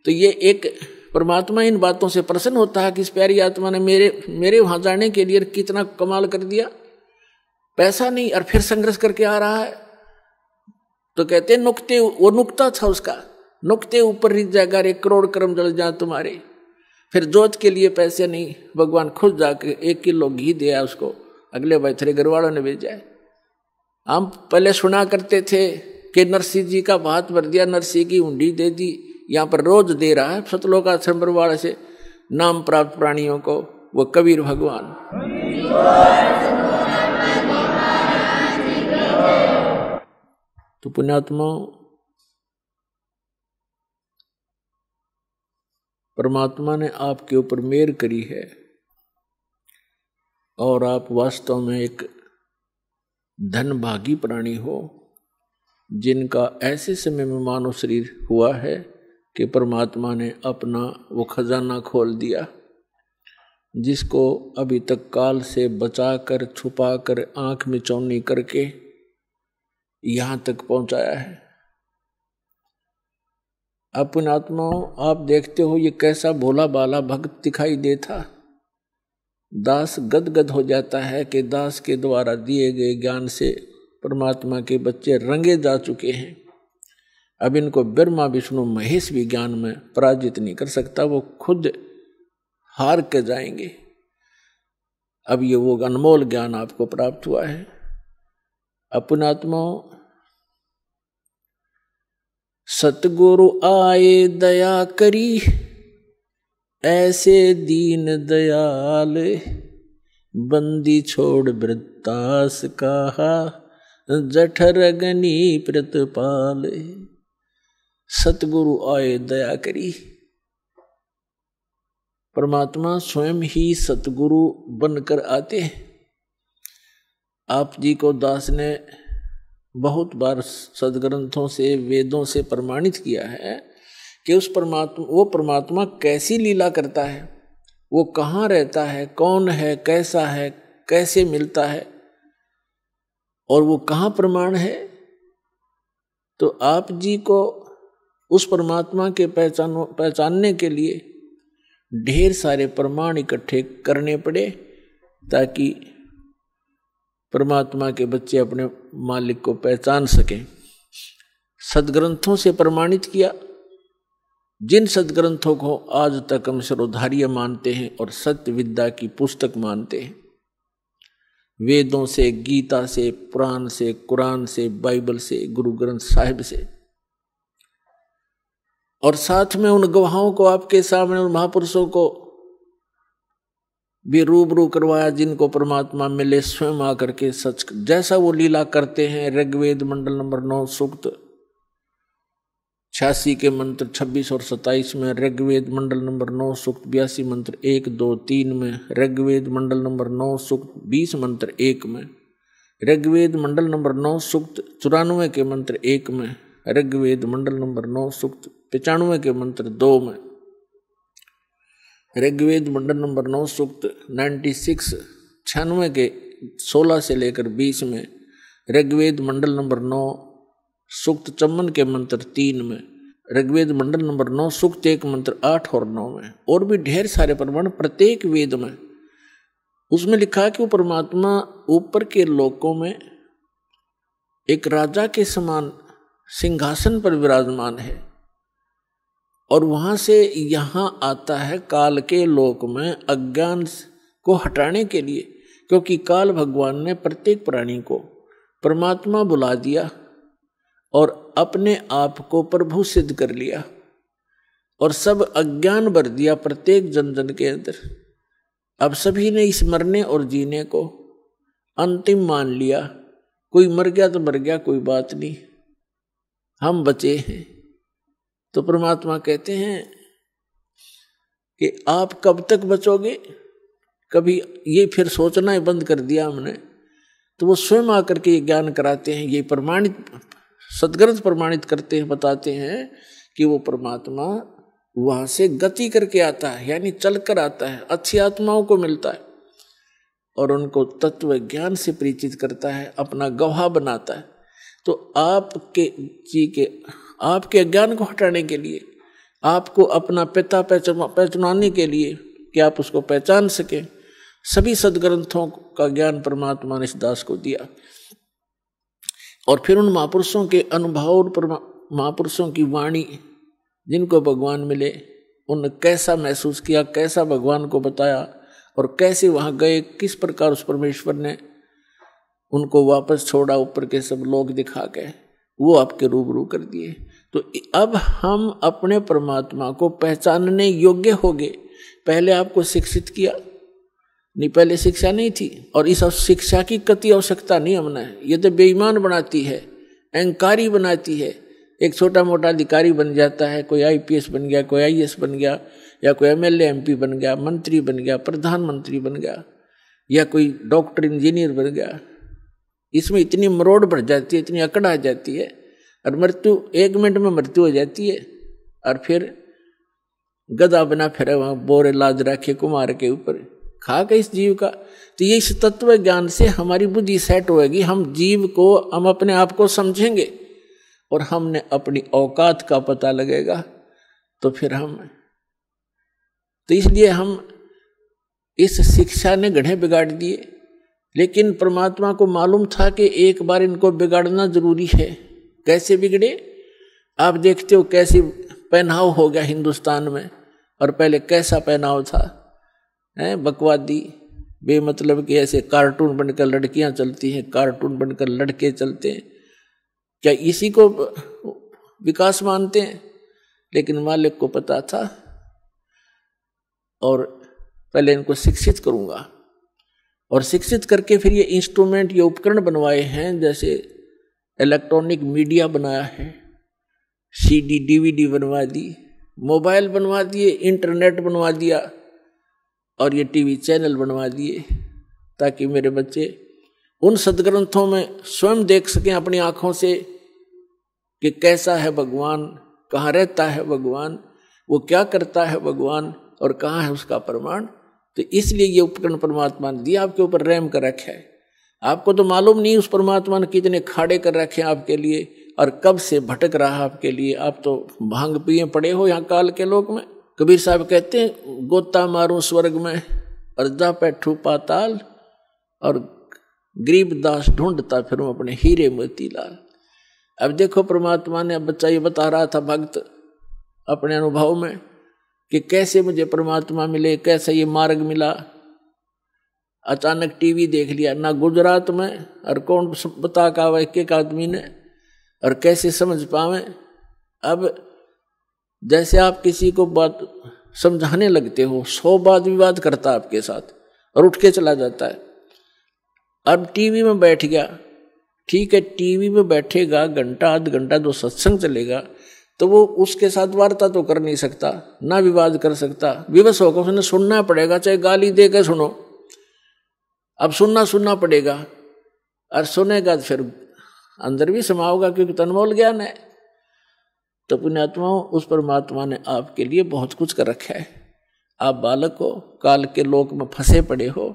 तो ये एक परमात्मा इन बातों से प्रसन्न होता है कि इस प्यारी आत्मा ने मेरे वहां जाने के लिए कितना कमाल कर दिया, पैसा नहीं और फिर संघर्ष करके आ रहा है। तो कहते हैं नुक्ते, वो नुक्ता था उसका, नुक्ते ऊपर रिझ जाएगा 1 करोड़ कर्म जल जाए तुम्हारे। फिर जोत के लिए पैसे नहीं, भगवान खुद जाके 1 किलो घी दिया उसको, अगले भाई तेरे घर वालों ने भेजा है। हम पहले सुना करते थे कि नरसिंह जी का भात भर दिया, नरसिंह की हुंडी दे दी, यहाँ पर रोज दे रहा है सतलोक आश्रम वाले से नाम प्राप्त प्राणियों को वो कबीर भगवान। तो पुण्यात्मा, परमात्मा ने आपके ऊपर मेहर करी है और आप वास्तव में एक धनभागी प्राणी हो, जिनका ऐसे समय में मानव शरीर हुआ है कि परमात्मा ने अपना वो खजाना खोल दिया, जिसको अभी तक काल से बचाकर छुपाकर आंख में चौनी करके यहाँ तक पहुँचाया है। अपन आत्माओं, आप देखते हो ये कैसा भोला बाला भक्त दिखाई देता। दास गदगद हो जाता है कि दास के द्वारा दिए गए ज्ञान से परमात्मा के बच्चे रंगे जा चुके हैं। अब इनको ब्रह्मा विष्णु महेश भी ज्ञान में पराजित नहीं कर सकता, वो खुद हार के जाएंगे। अब ये वो अनमोल ज्ञान आपको प्राप्त हुआ है। अपन आत्माओं, सतगुरु आए दया करी, ऐसे दीन दयाल, बंदी छोड़ वृत्तास कहा, जठर अग्नि प्रतिपाल। सतगुरु आए दया करी, परमात्मा स्वयं ही सतगुरु बनकर आते हैं। आप जी को दास ने बहुत बार सदग्रंथों से, वेदों से प्रमाणित किया है कि वो परमात्मा कैसी लीला करता है, वो कहाँ रहता है, कौन है, कैसा है, कैसे मिलता है और वो कहाँ प्रमाण है। तो आप जी को उस परमात्मा के पहचानने के लिए ढेर सारे प्रमाण इकट्ठे करने पड़े, ताकि परमात्मा के बच्चे अपने मालिक को पहचान सकें। सदग्रंथों से प्रमाणित किया, जिन सदग्रंथों को आज तक हम सर्वधार्य मानते हैं और सत्य विद्या की पुस्तक मानते हैं, वेदों से, गीता से, पुराण से, कुरान से, बाइबल से, गुरु ग्रंथ साहिब से, और साथ में उन गवाहों को आपके सामने, उन महापुरुषों को भी रूबरू करवाया जिनको परमात्मा मिले स्वयं आकर के सच जैसा वो लीला करते हैं। ऋग्वेद मंडल नंबर 9 सूक्त 86 के मंत्र 26 और 27 में, ऋग्वेद मंडल नंबर 9 सूक्त 82 मंत्र 1, 2, 3 में, ऋग्वेद मंडल नंबर 9 सूक्त 20 मंत्र 1 में, ऋग्वेद मंडल नंबर 9 सूक्त 94 के मंत्र 1 में, ऋग्वेद मंडल नंबर 9 सूक्त 95 के मंत्र 2 में, ऋग्वेद मंडल नंबर 9 सूक्त 96 के 16 से लेकर 20 में, ऋग्वेद मंडल नंबर 9 सूक्त 54 के मंत्र 3 में, ऋग्वेद मंडल नंबर 9 सूक्त 1 मंत्र 8 और 9 में, और भी ढेर सारे प्रमाण प्रत्येक वेद में। उसमें लिखा है कि वो परमात्मा ऊपर के लोकों में एक राजा के समान सिंहासन पर विराजमान है और वहां से यहां आता है काल के लोक में अज्ञान को हटाने के लिए, क्योंकि काल भगवान ने प्रत्येक प्राणी को परमात्मा बुला दिया और अपने आप को प्रभु सिद्ध कर लिया और सब अज्ञान भर दिया प्रत्येक जन जन के अंदर। अब सभी ने इस मरने और जीने को अंतिम मान लिया। कोई मर गया तो मर गया, कोई बात नहीं, हम बचे हैं। तो परमात्मा कहते हैं कि आप कब तक बचोगे, कभी ये फिर सोचना ही बंद कर दिया हमने। तो वो स्वयं आकर के ये ज्ञान कराते हैं, ये प्रमाणित सदग्रंथ प्रमाणित करते हैं, बताते हैं कि वो परमात्मा वहां से गति करके आता है, यानी चल कर आता है, अच्छी आत्माओं को मिलता है और उनको तत्व ज्ञान से परिचित करता है, अपना गवाह बनाता है। तो आपके अज्ञान को हटाने के लिए, आपको अपना पिता पहचानने के लिए कि आप उसको पहचान सकें, सभी सदग्रंथों का ज्ञान परमात्मा ने इस दास को दिया। और फिर उन महापुरुषों के अनुभव और महापुरुषों की वाणी जिनको भगवान मिले, उन कैसा महसूस किया, कैसा भगवान को बताया और कैसे वहां गए, किस प्रकार उस परमेश्वर ने उनको वापस छोड़ा, ऊपर के सब लोग दिखा गए, वो आपके रूबरू कर दिए। तो अब हम अपने परमात्मा को पहचानने योग्य हो गए। पहले आपको शिक्षित किया नहीं, पहले शिक्षा नहीं थी और इस शिक्षा की कति आवश्यकता नहीं हमने। ये तो बेईमान बनाती है, अहंकारी बनाती है। एक छोटा मोटा अधिकारी बन जाता है, कोई IPS बन गया, कोई IAS बन गया, या कोई MLA MP बन गया, मंत्री बन गया, प्रधानमंत्री बन गया, या कोई डॉक्टर इंजीनियर बन गया। इसमें इतनी मरोड़ बढ़ जाती है, इतनी अकड़ आ जाती है और मृत्यु 1 मिनट में मृत्यु हो जाती है और फिर गधा बना फिर वहां बोरे लाद रखे कुमार के ऊपर, खा के इस जीव का। तो ये इस तत्व ज्ञान से हमारी बुद्धि सेट होएगी, हम जीव को, हम अपने आप को समझेंगे और हमने अपनी औकात का पता लगेगा। तो फिर तो इसलिए हम इस शिक्षा ने गढ़े बिगाड़ दिए, लेकिन परमात्मा को मालूम था कि एक बार इनको बिगाड़ना जरूरी है। कैसे बिगड़े आप देखते हो, कैसी पहनाव हो गया हिंदुस्तान में, और पहले कैसा पहनाव था, बकवादी बेमतलब के ऐसे कार्टून बनकर लड़कियां चलती हैं, कार्टून बनकर लड़के चलते हैं। क्या इसी को विकास मानते हैं? लेकिन मालिक को पता था और पहले इनको शिक्षित करूंगा और शिक्षित करके फिर ये इंस्ट्रूमेंट, ये उपकरण बनवाए हैं, जैसे इलेक्ट्रॉनिक मीडिया बनाया है, CD DVD बनवा दी, मोबाइल बनवा दिए, इंटरनेट बनवा दिया और ये TV चैनल बनवा दिए, ताकि मेरे बच्चे उन सदग्रंथों में स्वयं देख सकें अपनी आंखों से कि कैसा है भगवान, कहाँ रहता है भगवान, वो क्या करता है भगवान और कहाँ है उसका प्रमाण। तो इसलिए ये उपकरण परमात्मा ने दिया, आपके ऊपर रहम कर रखा है। आपको तो मालूम नहीं उस परमात्मा ने कितने खाड़े कर रखे हैं आपके लिए और कब से भटक रहा आपके लिए। आप तो भांग पिए पड़े हो यहाँ काल के लोक में। कबीर साहब कहते हैं, गोता मारूं स्वर्ग में और जा बैठूं पाताल और गरीबदास ढूंढता फिरूं अपने हीरे मोतीलाल। अब देखो परमात्मा ने, अब बच्चा ये बता रहा था भक्त अपने अनुभव में कि कैसे मुझे परमात्मा मिले, कैसे ये मार्ग मिला। अचानक टीवी देख लिया ना गुजरात में, और कौन बता का एक आदमी ने, और कैसे समझ पावे। अब जैसे आप किसी को बात समझाने लगते हो, 100 वाद विवाद करता आपके साथ और उठ के चला जाता है। अब टीवी में बैठ गया, ठीक है, टीवी में बैठेगा घंटा आध घंटा जो सत्संग चलेगा, तो वो उसके साथ वार्ता तो कर नहीं सकता, ना विवाद कर सकता, विवश होकर उसने सुनना पड़ेगा, चाहे गाली दे के सुनो, अब सुनना पड़ेगा। और सुनेगा तो फिर अंदर भी समा होगा, क्योंकि तनमोल ज्ञान है। तो पुण्यात्माओं, उस परमात्मा ने आपके लिए बहुत कुछ कर रखा है। आप बालक हो, काल के लोक में फंसे पड़े हो,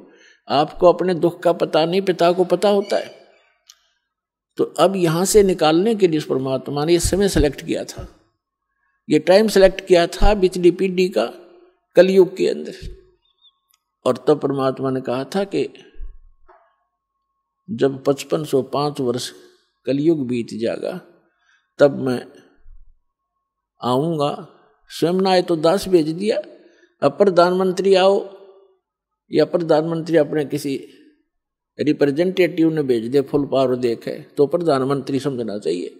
आपको अपने दुख का पता नहीं, पिता को पता होता है। तो अब यहां से निकालने के लिए उस परमात्मा ने ये समय सेलेक्ट किया था, ये टाइम सेलेक्ट किया था पिछली पीढ़ी का, कलयुग के अंदर। और तब परमात्मा ने कहा था कि जब 5505 वर्ष कलयुग बीत जाएगा तब मैं आऊंगा। स्वयं ना आए तो दास भेज दिया, अब प्रधानमंत्री आओ या प्रधानमंत्री अपने किसी रिप्रेजेंटेटिव ने भेज दे, फुल पावर देखे, तो प्रधानमंत्री समझना चाहिए।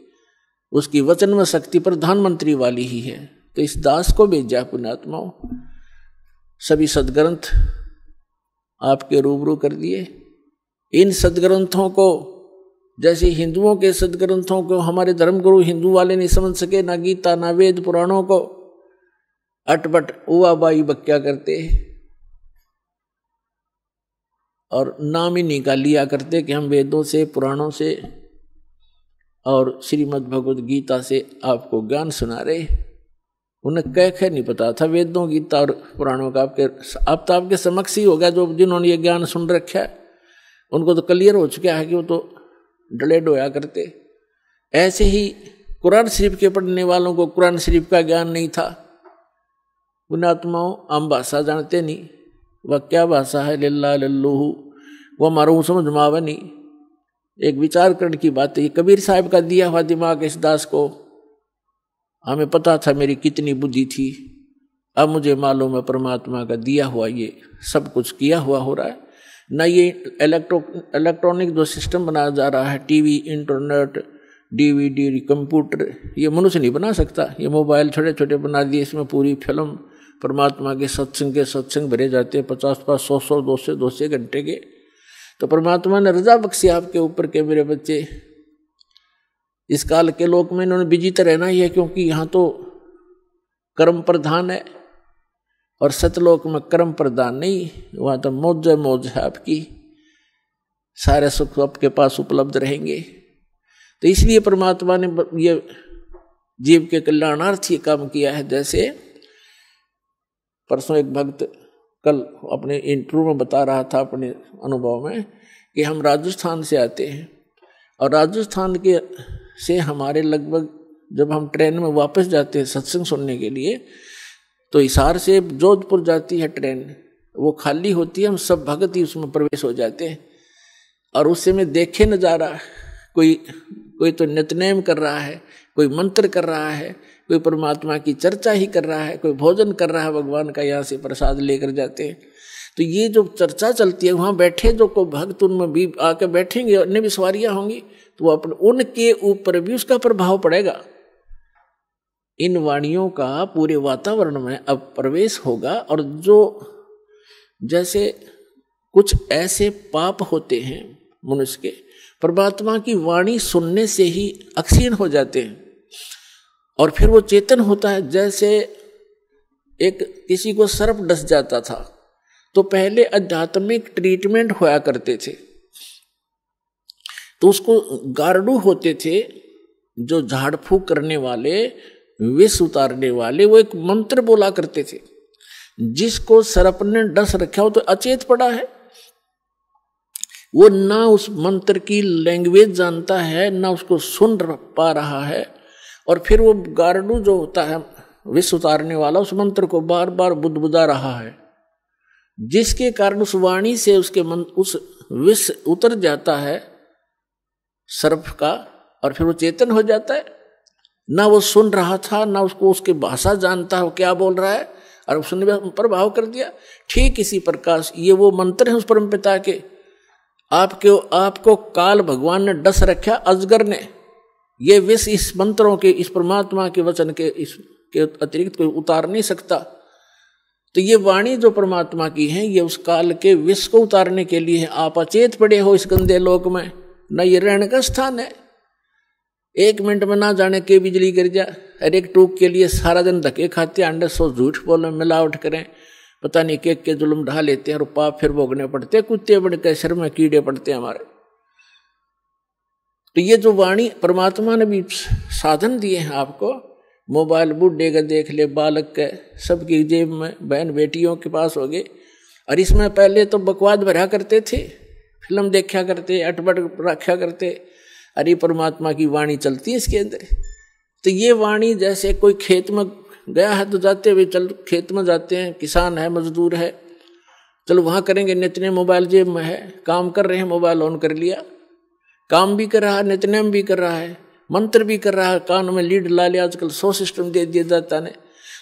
उसकी वचन में शक्ति प्रधानमंत्री वाली ही है। तो इस दास को भेजा पुण्यात्माओं। सभी सदग्रंथ आपके रूबरू कर दिए। इन सदग्रंथों को, जैसे हिंदुओं के सदग्रंथों को हमारे धर्मगुरु हिंदू वाले नहीं समझ सके, ना गीता ना वेद पुराणों को, अटपट उवा बाई बक्या करते और नाम ही निकाल लिया करते कि हम वेदों से, पुराणों से और श्रीमद् भगवद गीता से आपको ज्ञान सुना रहे। उन्हें कह नहीं पता था वेदों, गीता और पुराणों का। अब तो आपके समक्ष ही होगा, जो जिन्होंने ये ज्ञान सुन रखा है उनको तो क्लियर हो चुका है कि वो तो डले डोया करते। ऐसे ही कुरान शरीफ के पढ़ने वालों को कुरान शरीफ का ज्ञान नहीं था। पुण्यात्माओं, हम भाषा जानते नहीं, वह क्या भाषा है, लिल्ला लल्लूहू, वह हमारा समझ में आवे नहीं। एक विचार करने की बात है। कबीर साहब का दिया हुआ दिमाग इस दास को, हमें पता था मेरी कितनी बुद्धि थी, अब मुझे मालूम है परमात्मा का दिया हुआ ये सब कुछ किया हुआ हो रहा है। ना ये इलेक्ट्रॉनिक जो सिस्टम बनाया जा रहा है, टीवी, इंटरनेट, डीवीडी, कंप्यूटर, ये मनुष्य नहीं बना सकता। ये मोबाइल छोटे छोटे बना दिए, इसमें पूरी फिल्म परमात्मा के सत्संग भरे जाते हैं, 50 100 200 घंटे के। तो परमात्मा ने रजा बख्शी आपके ऊपर के मेरे बच्चे, इस काल के लोक में इन्होंने बिजी तो रहना ही है, क्योंकि यहाँ तो कर्म प्रधान है और सतलोक में कर्म प्रधान नहीं, वहाँ तो मौज है आपकी, सारे सुख आपके पास उपलब्ध रहेंगे। तो इसलिए परमात्मा ने ये जीव के कल्याणार्थ ये काम किया है। जैसे परसों एक भक्त कल अपने इंटरव्यू में बता रहा था अपने अनुभव में कि हम राजस्थान से आते हैं और राजस्थान के से हमारे लगभग जब हम ट्रेन में वापस जाते हैं सत्संग सुनने के लिए, तो हिसार से जोधपुर जाती है ट्रेन, वो खाली होती है, हम सब भगत ही उसमें प्रवेश हो जाते हैं। और उससे में देखे नजारा, कोई तो नित्यनेम कर रहा है, कोई मंत्र कर रहा है, कोई परमात्मा की चर्चा ही कर रहा है, कोई भोजन कर रहा है भगवान का, यहाँ से प्रसाद लेकर जाते हैं। तो ये जो चर्चा चलती है, वहाँ बैठे जो को भक्त उनमें भी आके बैठेंगे, अन्य भी सवारियाँ होंगी, तो वो अपने उनके ऊपर भी उसका प्रभाव पड़ेगा। इन वाणियों का पूरे वातावरण में अब प्रवेश होगा। और जो जैसे कुछ ऐसे पाप होते हैं मनुष्य के, परमात्मा की वाणी सुनने से ही अक्षीण हो जाते हैं और फिर वो चेतन होता है। जैसे एक किसी को सर्प डस जाता था तो पहले आध्यात्मिक ट्रीटमेंट होया करते थे, तो उसको गार्डू होते थे जो झाड़ फूक करने वाले, विष उतारने वाले, वो एक मंत्र बोला करते थे। जिसको सर्प ने डस रखा हो तो अचेत पड़ा है, वो ना उस मंत्र की लैंग्वेज जानता है, ना उसको सुन पा रहा है। और फिर वो गार्डू जो होता है विष उतारने वाला, उस मंत्र को बार बार बुदबुदा रहा है, जिसके कारण उस वाणी से उस विष उतर जाता है सर्प का, और फिर वो चेतन हो जाता है। ना वो सुन रहा था, ना उसको उसकी भाषा जानता है वो क्या बोल रहा है, और उसने प्रभाव कर दिया। ठीक इसी प्रकार ये वो मंत्र है उस परम पिता के। आपको काल भगवान ने डस रखा, अजगर ने, ये विष इस मंत्रों के, इस परमात्मा के वचन के इसके अतिरिक्त कोई उतार नहीं सकता। तो ये वाणी जो परमात्मा की है, ये उस काल के विष को उतारने के लिए है। आप अचेत पड़े हो इस गंदे लोक में, न ये रहने का स्थान है। 1 मिनट में ना जाने के बिजली गिर जाए, हर एक टूक के लिए सारा दिन धक्के खाते, अंडे सो झूठ बोले, मिलावट करें, पता नहीं के जुल्म ढा लेते हैं और पाप फिर भोगने पड़ते, कुत्ते बड़े के शर में कीड़े पड़ते हैं हमारे। तो ये जो वाणी परमात्मा ने भी साधन दिए हैं आपको, मोबाइल बूढ़े का देख ले, बालक के सबकी जेब में, बहन बेटियों के पास हो गए। और इसमें पहले तो बकवाद भरा करते थे, फिल्म देखा करते, अटपट रखा करते, अरे परमात्मा की वाणी चलती है इसके अंदर। तो ये वाणी जैसे कोई खेत में गया है तो जाते हुए चल खेत में जाते हैं, किसान है, मजदूर है, चलो वहाँ करेंगे, नितनेम मोबाइल जेब में है, काम कर रहे हैं, मोबाइल ऑन कर लिया, काम भी कर रहा है, नितनेम भी कर रहा है, मंत्र भी कर रहा है, कान में लीड ला लिया, आजकल 100 सिस्टम दे दिया जाता है।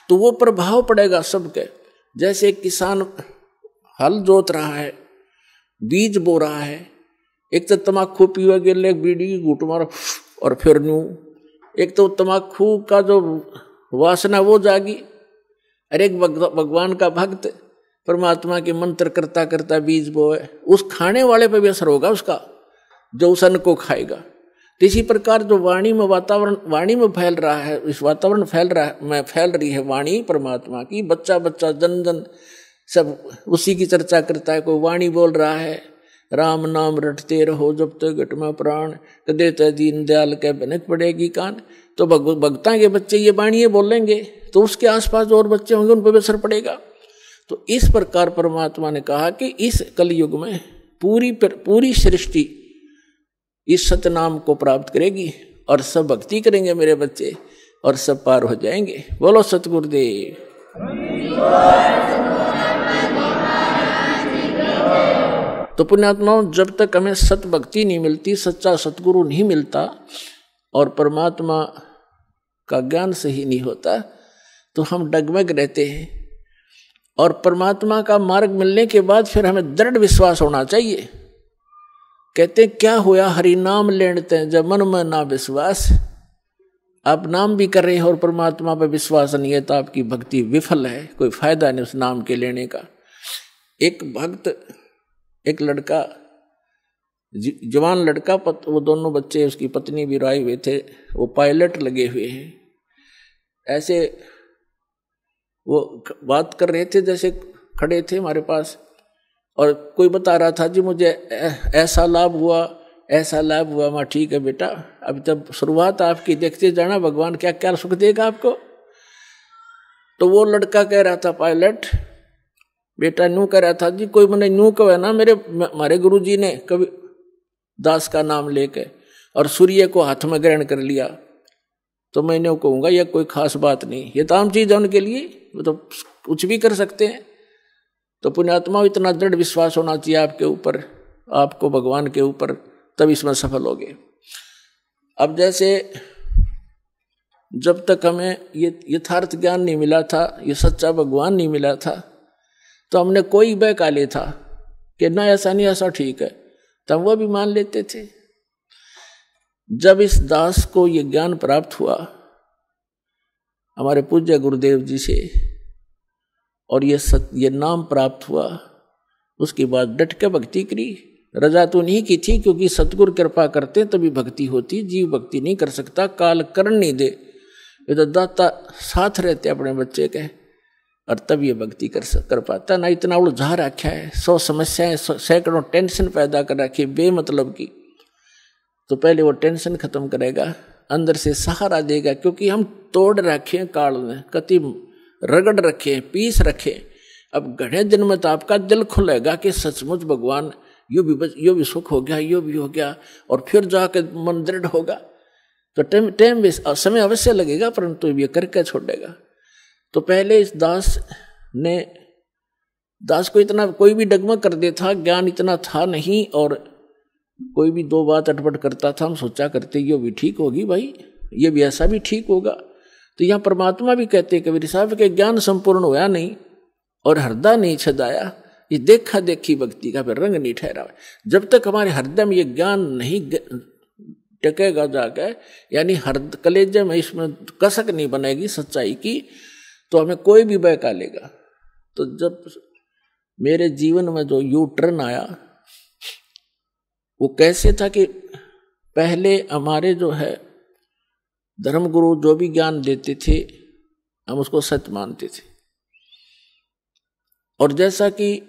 तो वो प्रभाव पड़ेगा सबके। जैसे एक किसान हल जोत रहा है, बीज बो रहा है, एक तो तम्बाकू पीवा गिर एक बीड़ी की घूट मारो और फिर न्यू, एक तो तम्बाकू का जो वासना वो जागी, अरे एक भगवान का भक्त परमात्मा के मंत्र करता करता बीज बोए, उस खाने वाले पे भी असर होगा उसका, जो उस अन्न को खाएगा। तो इसी प्रकार जो वाणी में वातावरण, वाणी में फैल रहा है, इस वातावरण फैल रही है वाणी परमात्मा की, बच्चा बच्चा जन जन सब उसी की चर्चा करता है। कोई वाणी बोल रहा है, राम नाम रटते रहो जब तक घट में प्राण, कदे तय दीन दयाल के बनक पड़ेगी कान। तो भक्ता के बच्चे ये वाणी बोलेंगे तो उसके आसपास जो और बच्चे होंगे उन पर भी असर पड़ेगा। तो इस प्रकार परमात्मा ने कहा कि इस कलयुग में पूरी सृष्टि इस सतनाम को प्राप्त करेगी और सब भक्ति करेंगे मेरे बच्चे और सब पार हो जाएंगे। बोलो सतगुरुदेव। तो पुण्यात्माओं, जब तक हमें सत भक्ति नहीं मिलती, सच्चा सतगुरु नहीं मिलता और परमात्मा का ज्ञान सही नहीं होता, तो हम डगमग रहते हैं। और परमात्मा का मार्ग मिलने के बाद फिर हमें दृढ़ विश्वास होना चाहिए। कहते क्या होया हरि नाम लेते जब मन में ना विश्वास। आप नाम भी कर रहे हैं और परमात्मा पर विश्वास नहीं है तो आपकी भक्ति विफल है, कोई फायदा नहीं उस नाम के लेने का। एक भक्त, एक लड़का, जवान लड़का, वो दोनों बच्चे, उसकी पत्नी भी आए हुए थे, वो पायलट लगे हुए हैं। ऐसे वो बात कर रहे थे, जैसे खड़े थे हमारे पास, और कोई बता रहा था जी मुझे ऐसा लाभ हुआ, ऐसा लाभ हुआ। मैं ठीक है बेटा, अभी तब शुरुआत आपकी, देखते जाना भगवान क्या क्या सुख देगा आपको। तो वो लड़का कह रहा था, पायलट बेटा न्यू कह रहा था जी, कोई मैंने न्यू कहा ना, हमारे गुरुजी ने कभी दास का नाम लेके और सूर्य को हाथ में ग्रहण कर लिया, तो मैंने कहूँगा यह कोई खास बात नहीं, ये तो आम चीज़ है उनके लिए, वो तो कुछ भी कर सकते हैं। तो पुण्यात्मा, इतना दृढ़ विश्वास होना चाहिए आपके ऊपर, आपको भगवान के ऊपर, तब इसमें सफल होगे। अब जैसे जब तक हमें ये यथार्थ ज्ञान नहीं मिला था, ये सच्चा भगवान नहीं मिला था, तो हमने कोई बहका ले था कि ना ऐसा नहीं, ऐसा ठीक है, तब वो भी मान लेते थे। जब इस दास को ये ज्ञान प्राप्त हुआ हमारे पूज्य गुरुदेव जी से, और ये नाम प्राप्त हुआ, उसके बाद डट के भक्ति करी। रजा तो नहीं की थी, क्योंकि सतगुरु कृपा करते तभी भक्ति होती, जीव भक्ति नहीं कर सकता, काल करण नहीं दे, ये तो दाता साथ रहते अपने बच्चे के, और तब ये भक्ति कर पाता। ना इतना उलझा रखा है, 100 समस्याएं, सैकड़ों टेंशन पैदा कर रखी बेमतलब की, तो पहले वो टेंशन खत्म करेगा, अंदर से सहारा देगा। क्योंकि हम तोड़ रखे काल में, कति रगड़ रखे, पीस रखे। अब घने दिन में तो आपका दिल खुलेगा कि सचमुच भगवान यो भी सुख हो गया, यो भी हो गया, और फिर जाकर मन दृढ़ होगा। तो टाइम समय अवश्य लगेगा, परंतु ये करके छोड़ेगा। तो पहले इस दास को इतना कोई भी डगमग कर देता, ज्ञान इतना था नहीं, और कोई भी दो बात अटपट करता था, हम सोचा करते ये भी ठीक होगी भाई, ये भी ऐसा भी ठीक होगा। तो यहाँ परमात्मा भी कहते कबीर साहब के ज्ञान संपूर्ण होया नहीं और हृदय नहीं छदाया, ये देखा देखी भक्ति का फिर रंग नहीं ठहरा। जब तक हमारे हृदय में ये ज्ञान नहीं टकेगा जाकर, यानी कलेजे में इसमें कसक नहीं बनेगी सच्चाई की, तो हमें कोई भी बहका लेगा। तो जब मेरे जीवन में जो यू टर्न आया, वो कैसे था कि पहले हमारे जो है धर्मगुरु जो भी ज्ञान देते थे, हम उसको सत्य मानते थे। और जैसा कि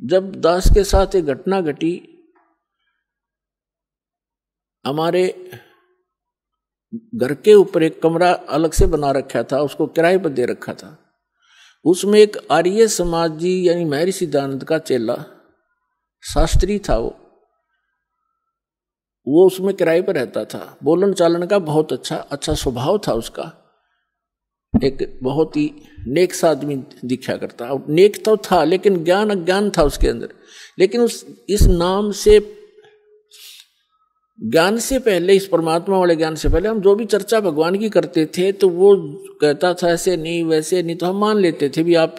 जब दास के साथ एक घटना घटी, हमारे घर के ऊपर एक कमरा अलग से बना रखा था, उसको किराए पर दे रखा था। उसमें एक आर्य समाजी यानी महर्षि दयानंद का चेला शास्त्री था, वो उसमें किराए पर रहता था। बोलन चालन का बहुत अच्छा स्वभाव था उसका, एक बहुत ही नेक सा आदमी दिखा करता। नेक तो था लेकिन ज्ञान अज्ञान था उसके अंदर। लेकिन इस नाम से, ज्ञान से पहले, इस परमात्मा वाले ज्ञान से पहले हम जो भी चर्चा भगवान की करते थे तो वो कहता था ऐसे नहीं वैसे नहीं, तो हम मान लेते थे भी आप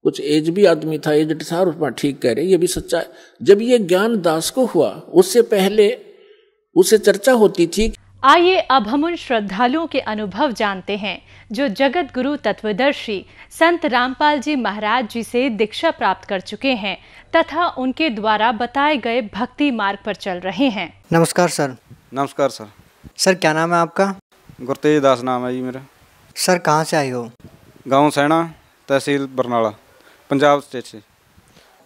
कुछ एज भी आदमी था, एजड था, और उसमें ठीक कह रहे, ये भी सच्चा है। जब ये ज्ञान दास को हुआ उससे पहले उससे चर्चा होती थी। आइए अब हम उन श्रद्धालुओं के अनुभव जानते हैं जो जगत गुरु तत्वदर्शी संत रामपाल जी महाराज जी से दीक्षा प्राप्त कर चुके हैं तथा उनके द्वारा बताए गए भक्ति मार्ग पर चल रहे हैं। नमस्कार सर। नमस्कार सर। सर क्या नाम है आपका? गुरतेज दास नाम है जी मेरा। सर कहाँ से आए हो? गांव सैना, तहसील बरनाला, पंजाब स्टेट से।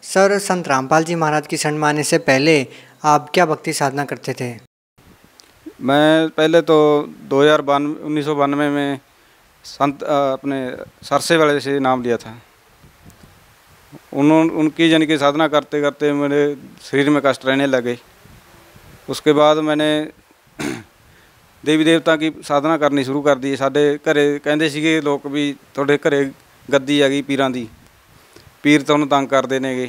सर संत रामपाल जी महाराज की शरण में आने से पहले आप क्या भक्ति साधना करते थे? मैं पहले तो 1992 में संत अपने सरसे वाले से नाम लिया था। उनकी यानी कि साधना करते करते मेरे शरीर में कष्ट रहने लगे। उसके बाद मैंने देवी देवता की साधना करनी शुरू कर दी। साढ़े घरे कहते सीगे लोग भी थोड़े घरे गद्दी आ गई पीरां दी, पीर तुहानूं तंग करदे नेगे,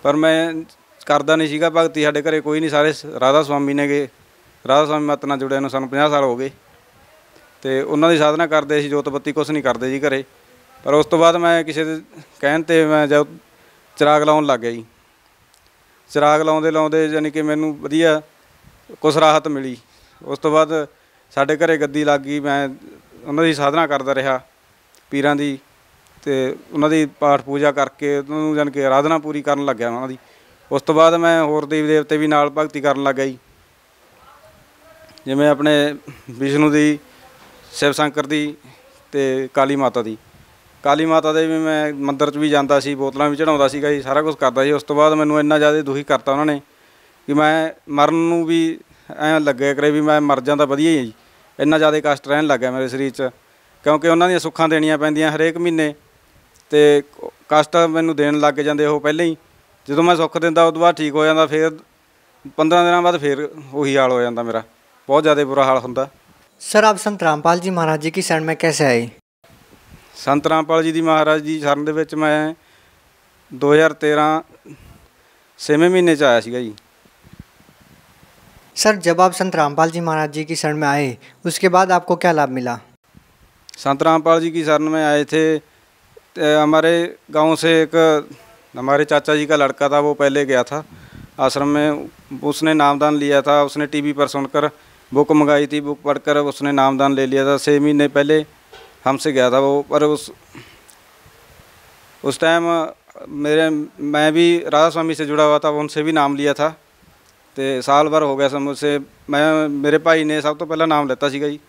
पर मैं करदा नहीं सीगा भगती। साढ़े घरे कोई नहीं, सारे राधा स्वामी नेगे। राधा स्वामी मत नाल जुड़िया नूं सानूं 50 साल हो गए ते उन्हां दी साधना करदे सी, जोत बत्ती कुछ नहीं करदे जी घरे। पर उस तो बाद मैं किसी दे कहण ते मैं जब चिराग लाउण लग गया जी। चिराग लाउंदे लाउंदे यानी कि मैनूं वधिया कुछ राहत मिली। उस तो बाद साढ़े घरे गद्दी लग गई, मैं उन्हां दी साधना करदा रहा पीरां दी, ते उन्हां दी पाठ पूजा करके उन्हां यानी कि आराधना पूरी करन लग गया उन्हां दी। उस तो बाद मैं होर देवी देवते भी नाल भगती करन लग गया जी, जिवें अपने विष्णु दी, शिव शंकर दी ते काली माता दी। काली माता दे भी मैं मंदिर च भी जांदा सी, बोतलां भी चढ़ाउंदा सीगा जी, सारा कुछ करदा जी। उस तो बाद मैनूं इन्ना ज़्यादा दुखी करता उन्हां ने कि मैं मरन नूं भी ऐं लग्गिया करे भी मैं मर जांदा वधिया ही जी। इन्ना ज़्यादा कष्ट रहण लग गया मेरे शरीर 'च, क्योंकि उन्हां दीयां सुੱਖਾਂ देणियां पैंदियां हरेक महीने ते कष्ट मैनूं देण लग जांदे ਉਹ ਪਹਿਲਾਂ ही। ਜਦੋਂ मैं सुੱਖ दिंदा उस तो बाद ठीक हो जांदा, फिर 15 दिनों बाद फिर ਉਹੀ हाल हो जांदा मेरा, बहुत ज़्यादा बुरा हाल हुंदा। सर आप संत रामपाल जी महाराज जी की शरण में कैसे आए? संत रामपाल जी दी महाराज जी शरण दे विच मैं 2013 6वें महीने 'च आया सीगा जी। सर जब आप संत रामपाल जी महाराज जी की शरण में आए उसके बाद आपको क्या लाभ मिला? संत रामपाल जी की शरण में आए थे, हमारे गांव से एक हमारे चाचा जी का लड़का था, वो पहले गया था आश्रम में, उसने नामदान लिया था। उसने टीवी पर सुनकर बुक मंगाई थी, बुक पढ़कर उसने नामदान ले लिया था। 6 महीने पहले हमसे गया था वो, पर उस टाइम मैं भी राधा स्वामी से जुड़ा हुआ था, उनसे भी नाम लिया था। तो साल भर हो गया सब मुझसे, मेरे भाई ने सब तो पहला नाम लेता सीगा जी।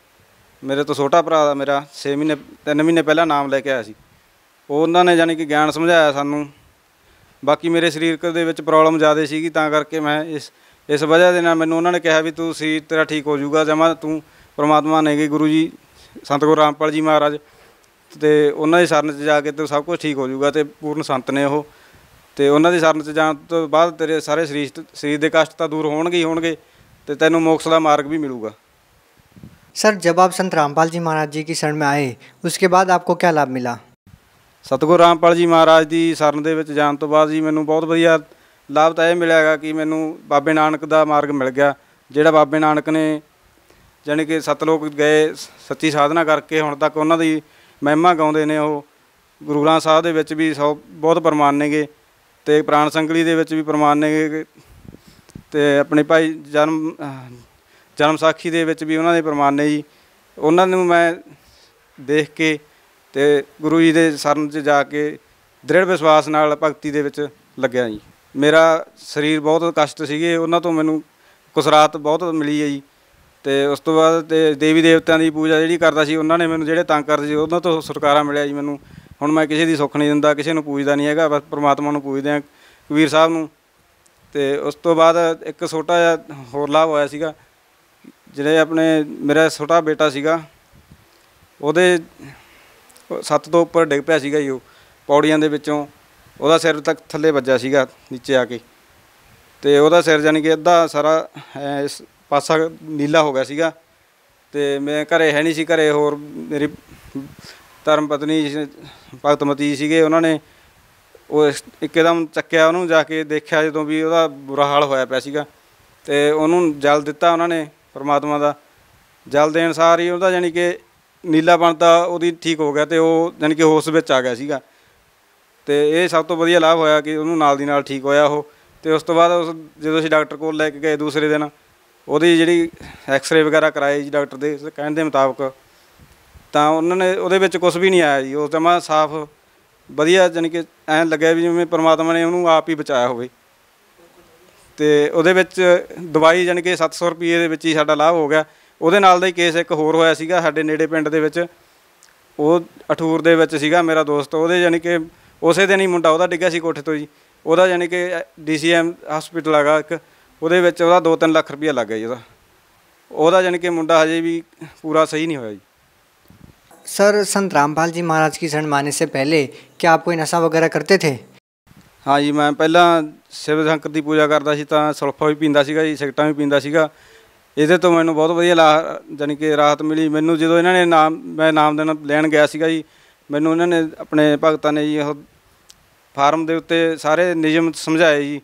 मेरे तो छोटा भरा था मेरा 3 महीने पहला नाम लेके आया सी। उन्होंने जानी कि ज्ञान समझाया सानू। बाकी मेरे शरीर दे विच प्रॉब्लम ज़्यादा सीगी, तां करके मैं इस वजह दे नाल मैनूं उन्होंने कहा भी तू शरीर तेरा ठीक हो जाऊगा जमा, तू परमात्मा ने गए गुरु जी संत गुरु रामपाल जी महाराज, तो उन्होंने की शरण च जाके तो सब कुछ ठीक हो जाऊगा, तो पूर्ण संत ने वो। तो उन्होंने की शरण च जाण तो बाद तेरे सारे शरीर के कष्ट तो दूर होणगे ही होणगे, तो तैनूं मोक्ष का मार्ग भी मिलूगा। सर जब आप संत रामपाल जी महाराज जी की शरण में आए उसके बाद आपको क्या लाभ मिला? सतगुरु रामपाल जी महाराज की शरण दे विच जाण तो बाद जी मैनूं बहुत वधिया लाभ तो यह मिलिਆ गा कि मैनूं बाबे नानक का मार्ग मिल गया, जिहड़ा बाबे नानक ने जानी कि सतलोक गए सच्ची साधना करके हुण तक उन्हां दी महिमा गाउंदे ने। वो गुरु ग्रंथ साहिब दे विच भी बहुत प्रमाण नेगे, ते प्राण संगली दे विच भी प्रमाण नेगे, ते अपने भाई जन्म साखी दे विच भी उन्हां दे प्रमाण ने जी। उन्हां नूं मैं देख के ते गुरु जी दे शरण च जाके दृढ़ विश्वास नाल भगती दे विच लग्या जी। मेरा शरीर बहुत कष्ट सीगे, उन्हां तो मैनूं कुछ राहत बहुत मिली है जी। तो उस तो बाद ते देवी देवतां दी पूजा जिहड़ी करदा सी, उन्हां ने मैनूं जिहड़े तंग करदे सी उन्हां तो छुटकारा मिलिਆ जी मैनूं। हुण मैं किसी दी सुख नहीं दिंदा, किसी नूं पूजदा नहीं हैगा, बस परमात्मा नूं पूजदे आ, कबीर साहब नूं। ਤੇ ਉਸ ਤੋਂ ਬਾਅਦ ਇੱਕ ਛੋਟਾ ਜਿਹਾ ਹੋਰ ਲਾਭ ਹੋਇਆ ਸੀਗਾ। ਜਿਹੜੇ ਆਪਣੇ ਮੇਰਾ ਛੋਟਾ ਬੇਟਾ ਸੀਗਾ, ਉਹਦੇ 7 ਤੋਂ ਉੱਪਰ ਡਿੱਗ ਪਿਆ ਸੀਗਾ ਜੀ। ਉਹ ਪੌੜੀਆਂ ਦੇ ਵਿੱਚੋਂ ਉਹਦਾ ਸਿਰ ਤੱਕ ਥੱਲੇ ਵੱਜਿਆ ਸੀਗਾ ਨੀਚੇ ਆ ਕੇ, ਤੇ ਉਹਦਾ ਸਿਰ ਜਾਣੀ ਕਿ ਅੱਧਾ ਸਾਰਾ ਇਸ ਪਾਸਾ ਨੀਲਾ ਹੋ ਗਿਆ ਸੀਗਾ। ਤੇ ਮੈਂ ਘਰੇ ਹੈ ਨਹੀਂ ਸੀ, ਘਰੇ ਹੋਰ ਮੇਰੀ ਧਰਮ ਪਤਨੀ ਭਗਤਮਤੀ ਸੀਗੇ, ਉਹਨਾਂ ਨੇ ਉਹ ਇੱਕਦਮ ਚੱਕਿਆ ਉਹਨੂੰ, ਜਾ ਕੇ ਦੇਖਿਆ ਜਦੋਂ ਵੀ ਉਹਦਾ ਬੁਰਾ ਹਾਲ ਹੋਇਆ ਪਿਆ ਸੀਗਾ, ਤੇ ਉਹਨੂੰ ਜਲ ਦਿੱਤਾ ਉਹਨਾਂ ਨੇ। ਪਰਮਾਤਮਾ ਦਾ ਜਲ ਦੇਣ ਸਾਰ ਹੀ ਉਹਦਾ ਜਾਣੀ ਕਿ ਨੀਲਾਪਣ ਤਾਂ ਉਹਦੀ ਠੀਕ ਹੋ ਗਿਆ, ਤੇ ਉਹ ਜਾਣੀ ਕਿ ਹੋਸ਼ ਵਿੱਚ ਆ ਗਿਆ ਸੀਗਾ। ਤੇ ਇਹ ਸਭ ਤੋਂ ਵਧੀਆ ਲਾਭ ਹੋਇਆ ਕਿ ਉਹਨੂੰ ਨਾਲ ਦੀ ਨਾਲ ਠੀਕ ਹੋਇਆ ਉਹ। ਤੇ ਉਸ ਤੋਂ ਬਾਅਦ ਜਦੋਂ ਅਸੀਂ ਡਾਕਟਰ ਕੋਲ ਲੈ ਕੇ ਗਏ ਦੂਸਰੇ ਦਿਨ, ਉਹਦੀ ਜਿਹੜੀ ਐਕਸਰੇ ਵਗੈਰਾ ਕਰਾਏ ਜੀ ਡਾਕਟਰ ਦੇ ਕਹਿਣ ਦੇ ਮੁਤਾਬਕ, ਤਾਂ ਉਹਨਾਂ ਨੇ ਉਹਦੇ ਵਿੱਚ ਕੁਛ ਵੀ ਨਹੀਂ ਆਇਆ ਜੀ। ਉਹ ਜਮਾਂ ਸਾਫ਼ ਵਧੀਆ, ਜਾਣੀ ਕਿ ਐਂ ਲੱਗਿਆ ਵੀ ਜਿਵੇਂ ਪਰਮਾਤਮਾ ਨੇ ਉਹਨੂੰ ਆਪ ਹੀ ਬਚਾਇਆ ਹੋਵੇ। ਤੇ ਉਹਦੇ ਵਿੱਚ ਦਵਾਈ ਜਾਣੀ ਕਿ 700 ਰੁਪਏ ਦੇ ਵਿੱਚ ਹੀ ਸਾਡਾ ਲਾਭ ਹੋ ਗਿਆ। ਉਹਦੇ ਨਾਲ ਦਾ ਹੀ ਕੇਸ ਇੱਕ ਹੋਰ ਹੋਇਆ ਸੀਗਾ ਸਾਡੇ ਨੇੜੇ ਪਿੰਡ ਦੇ ਵਿੱਚ, ਉਹ ਅਠੂਰ ਦੇ ਵਿੱਚ ਸੀਗਾ ਮੇਰਾ ਦੋਸਤ। ਉਹਦੇ ਜਾਣੀ ਕਿ ਉਸੇ ਦਿਨ ਹੀ ਮੁੰਡਾ ਉਹਦਾ ਡਿੱਗਿਆ ਸੀ ਕੋਠੇ ਤੋਂ ਜੀ। ਉਹਦਾ ਜਾਣੀ ਕਿ DCM ਹਸਪੀਟਲ ਹੈਗਾ ਇੱਕ, ਉਹਦੇ ਵਿੱਚ ਉਹਦਾ 2-3 ਲੱਖ ਰੁਪਇਆ ਲੱਗ ਗਿਆ ਜੀ। ਉਹਦਾ ਜਾਣੀ ਕਿ ਮੁੰਡਾ ਹਜੇ ਵੀ पूरा सही नहीं होया जी। सर, संत रामपाल जी महाराज की शरण माने से पहले क्या आप कोई नशा वगैरह करते थे? हाँ जी, मैं पहला शिव शंकर की पूजा करता सी, तां सुल्फा भी पींदा सीगा जी, सिगरटां भी पींदा सीगा। ਇਹਦੇ ਤੋਂ ਮੈਨੂੰ ਬਹੁਤ ਵਧੀਆ ਜਾਣੀ ਕਿ ਰਾਹਤ ਮਿਲੀ। ਮੈਨੂੰ ਜਦੋਂ ਇਹਨਾਂ ਨੇ ਮੈਂ ਨਾਮ ਦੇਣ ਲੈਣ ਗਿਆ ਸੀਗਾ ਜੀ, ਮੈਨੂੰ ਇਹਨਾਂ ਨੇ ਆਪਣੇ ਭਗਤਾਂ ਨੇ ਜੀ ਉਹ ਫਾਰਮ ਦੇ ਉੱਤੇ ਸਾਰੇ ਨਿਯਮ ਸਮਝਾਏ ਜੀ।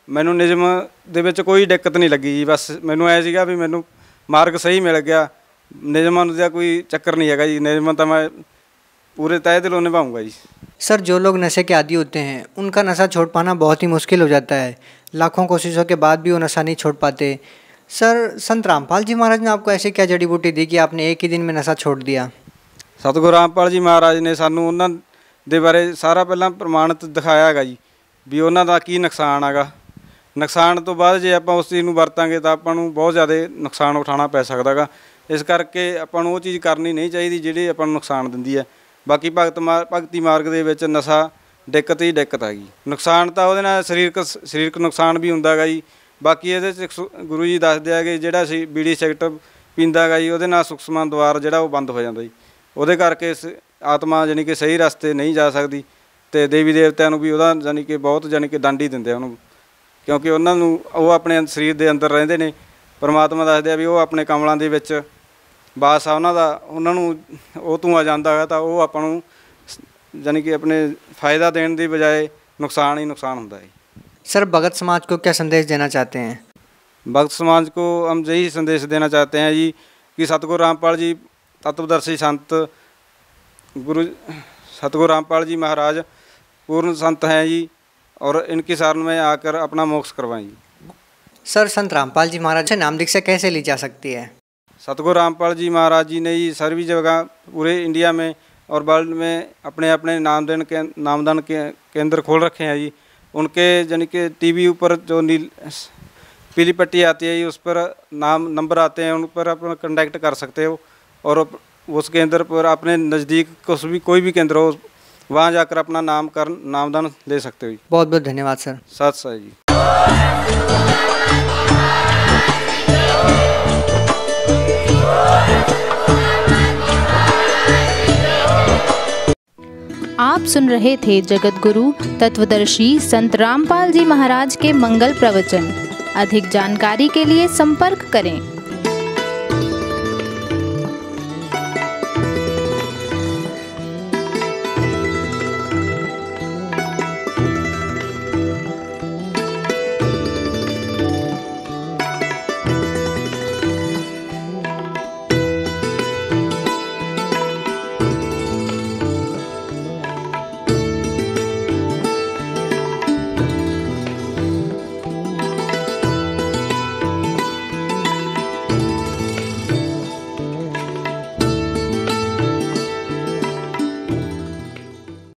ਮੈਨੂੰ ਨਿਯਮ ਦੇ ਵਿੱਚ ਕੋਈ ਦਿੱਕਤ ਨਹੀਂ ਲੱਗੀ ਜੀ। ਬਸ ਮੈਨੂੰ ਐ ਸੀਗਾ ਵੀ ਮੈਨੂੰ ਮਾਰਗ ਸਹੀ ਮਿਲ ਗਿਆ, ਨਿਯਮਾਂ ਦਾ ਕੋਈ ਚੱਕਰ नहीं है जी। नियम तो मैं पूरे तय दिलों निभाऊंगा जी। सर, जो लोग नशे के आदी होते हैं उनका नशा छोड़ पाना बहुत ही मुश्किल हो जाता है। लाखों कोशिशों के बाद भी वो नशा नहीं छोड़ पाते। सर, संत रामपाल जी महाराज ने आपको ऐसे क्या जड़ी बूटी दी कि आपने एक ही दिन में नशा छोड़ दिया? सतगुरु रामपाल जी महाराज ने सानू उन्हां दे बारे सारा पहला प्रमाणित दिखाया हैगा जी भी उन्हां दा की नुकसान हैगा। नुकसान तो बाद जे आपां उस चीज़ नूं वरतांगे तां आपां नूं बहुत ज़्यादा नुकसान उठाना पै सकदा गा। इस करके आपां नूं वो चीज़ करनी नहीं चाहिए जिहड़ी आपां नूं नुकसान दिंदी है। बाकी भगती मार्ग दे विच नशा दिक्कत ही दिक्कत हैगी। नुकसान तो उहदे नाल सरीरक नुकसान भी हुंदा गा जी। बाकी ये गुरु जी दसदे आ कि जिहड़ा बीड़ी सिगरट पींदा गा जी, उहदे नाल सुखसमान द्वार जिहड़ा वो बंद हो जाता जी। उहदे करके आत्मा जानी कि सही रस्ते नहीं जा सकती, तो देवी देवतिਆਂ ਨੂੰ भी ਉਹਦਾ जानी कि बहुत जानी कि दंड ही ਦਿੰਦੇ ਉਹਨੂੰ, क्योंकि ਉਹਨਾਂ ਨੂੰ ਉਹ ਆਪਣੇ ਸਰੀਰ ਦੇ ਅੰਦਰ ਰਹਿੰਦੇ ਨੇ। परमात्मा दसदे आ भी ਉਹ ਆਪਣੇ ਕਮਲਾਂ ਦੇ ਵਿੱਚ ਵਾਸ ਆ ਉਹਨਾਂ ਦਾ, ਉਹਨਾਂ ਨੂੰ ਉਹ ਧੂੰਆਂ ਜਾਂਦਾ ਹੈ ਤਾਂ ਉਹ ਆਪਾਂ ਨੂੰ ਜਾਨੀ कि अपने फ़ायदा देने की बजाय नुकसान ही नुकसान होता है। सर, भगत समाज को क्या संदेश देना चाहते हैं? भगत समाज को हम यही संदेश देना चाहते हैं जी कि सतगुरु रामपाल जी तत्वदर्शी संत गुरु सतगुरु रामपाल जी महाराज पूर्ण संत हैं जी, और इनकी शरण में आकर अपना मोक्ष करवाएं जी। सर, संत रामपाल जी महाराज से नाम दीक्षा कैसे ली जा सकती है? सतगुरु रामपाल जी महाराज जी ने ही सभी जगह पूरे इंडिया में और वर्ल्ड में अपने अपने नामदान केंद्र खोल रखे हैं जी। उनके यानी कि टीवी ऊपर जो पीली पट्टी आती है जी, उस पर नंबर आते हैं, उन पर आप कॉन्टैक्ट कर सकते हो, और उस केंद्र पर अपने नज़दीक कोई भी केंद्र हो वहाँ जाकर अपना नामदान ले सकते हो जी। बहुत बहुत धन्यवाद सर। सत श्री जी। आप सुन रहे थे जगत गुरु तत्वदर्शी संत रामपाल जी महाराज के मंगल प्रवचन। अधिक जानकारी के लिए संपर्क करें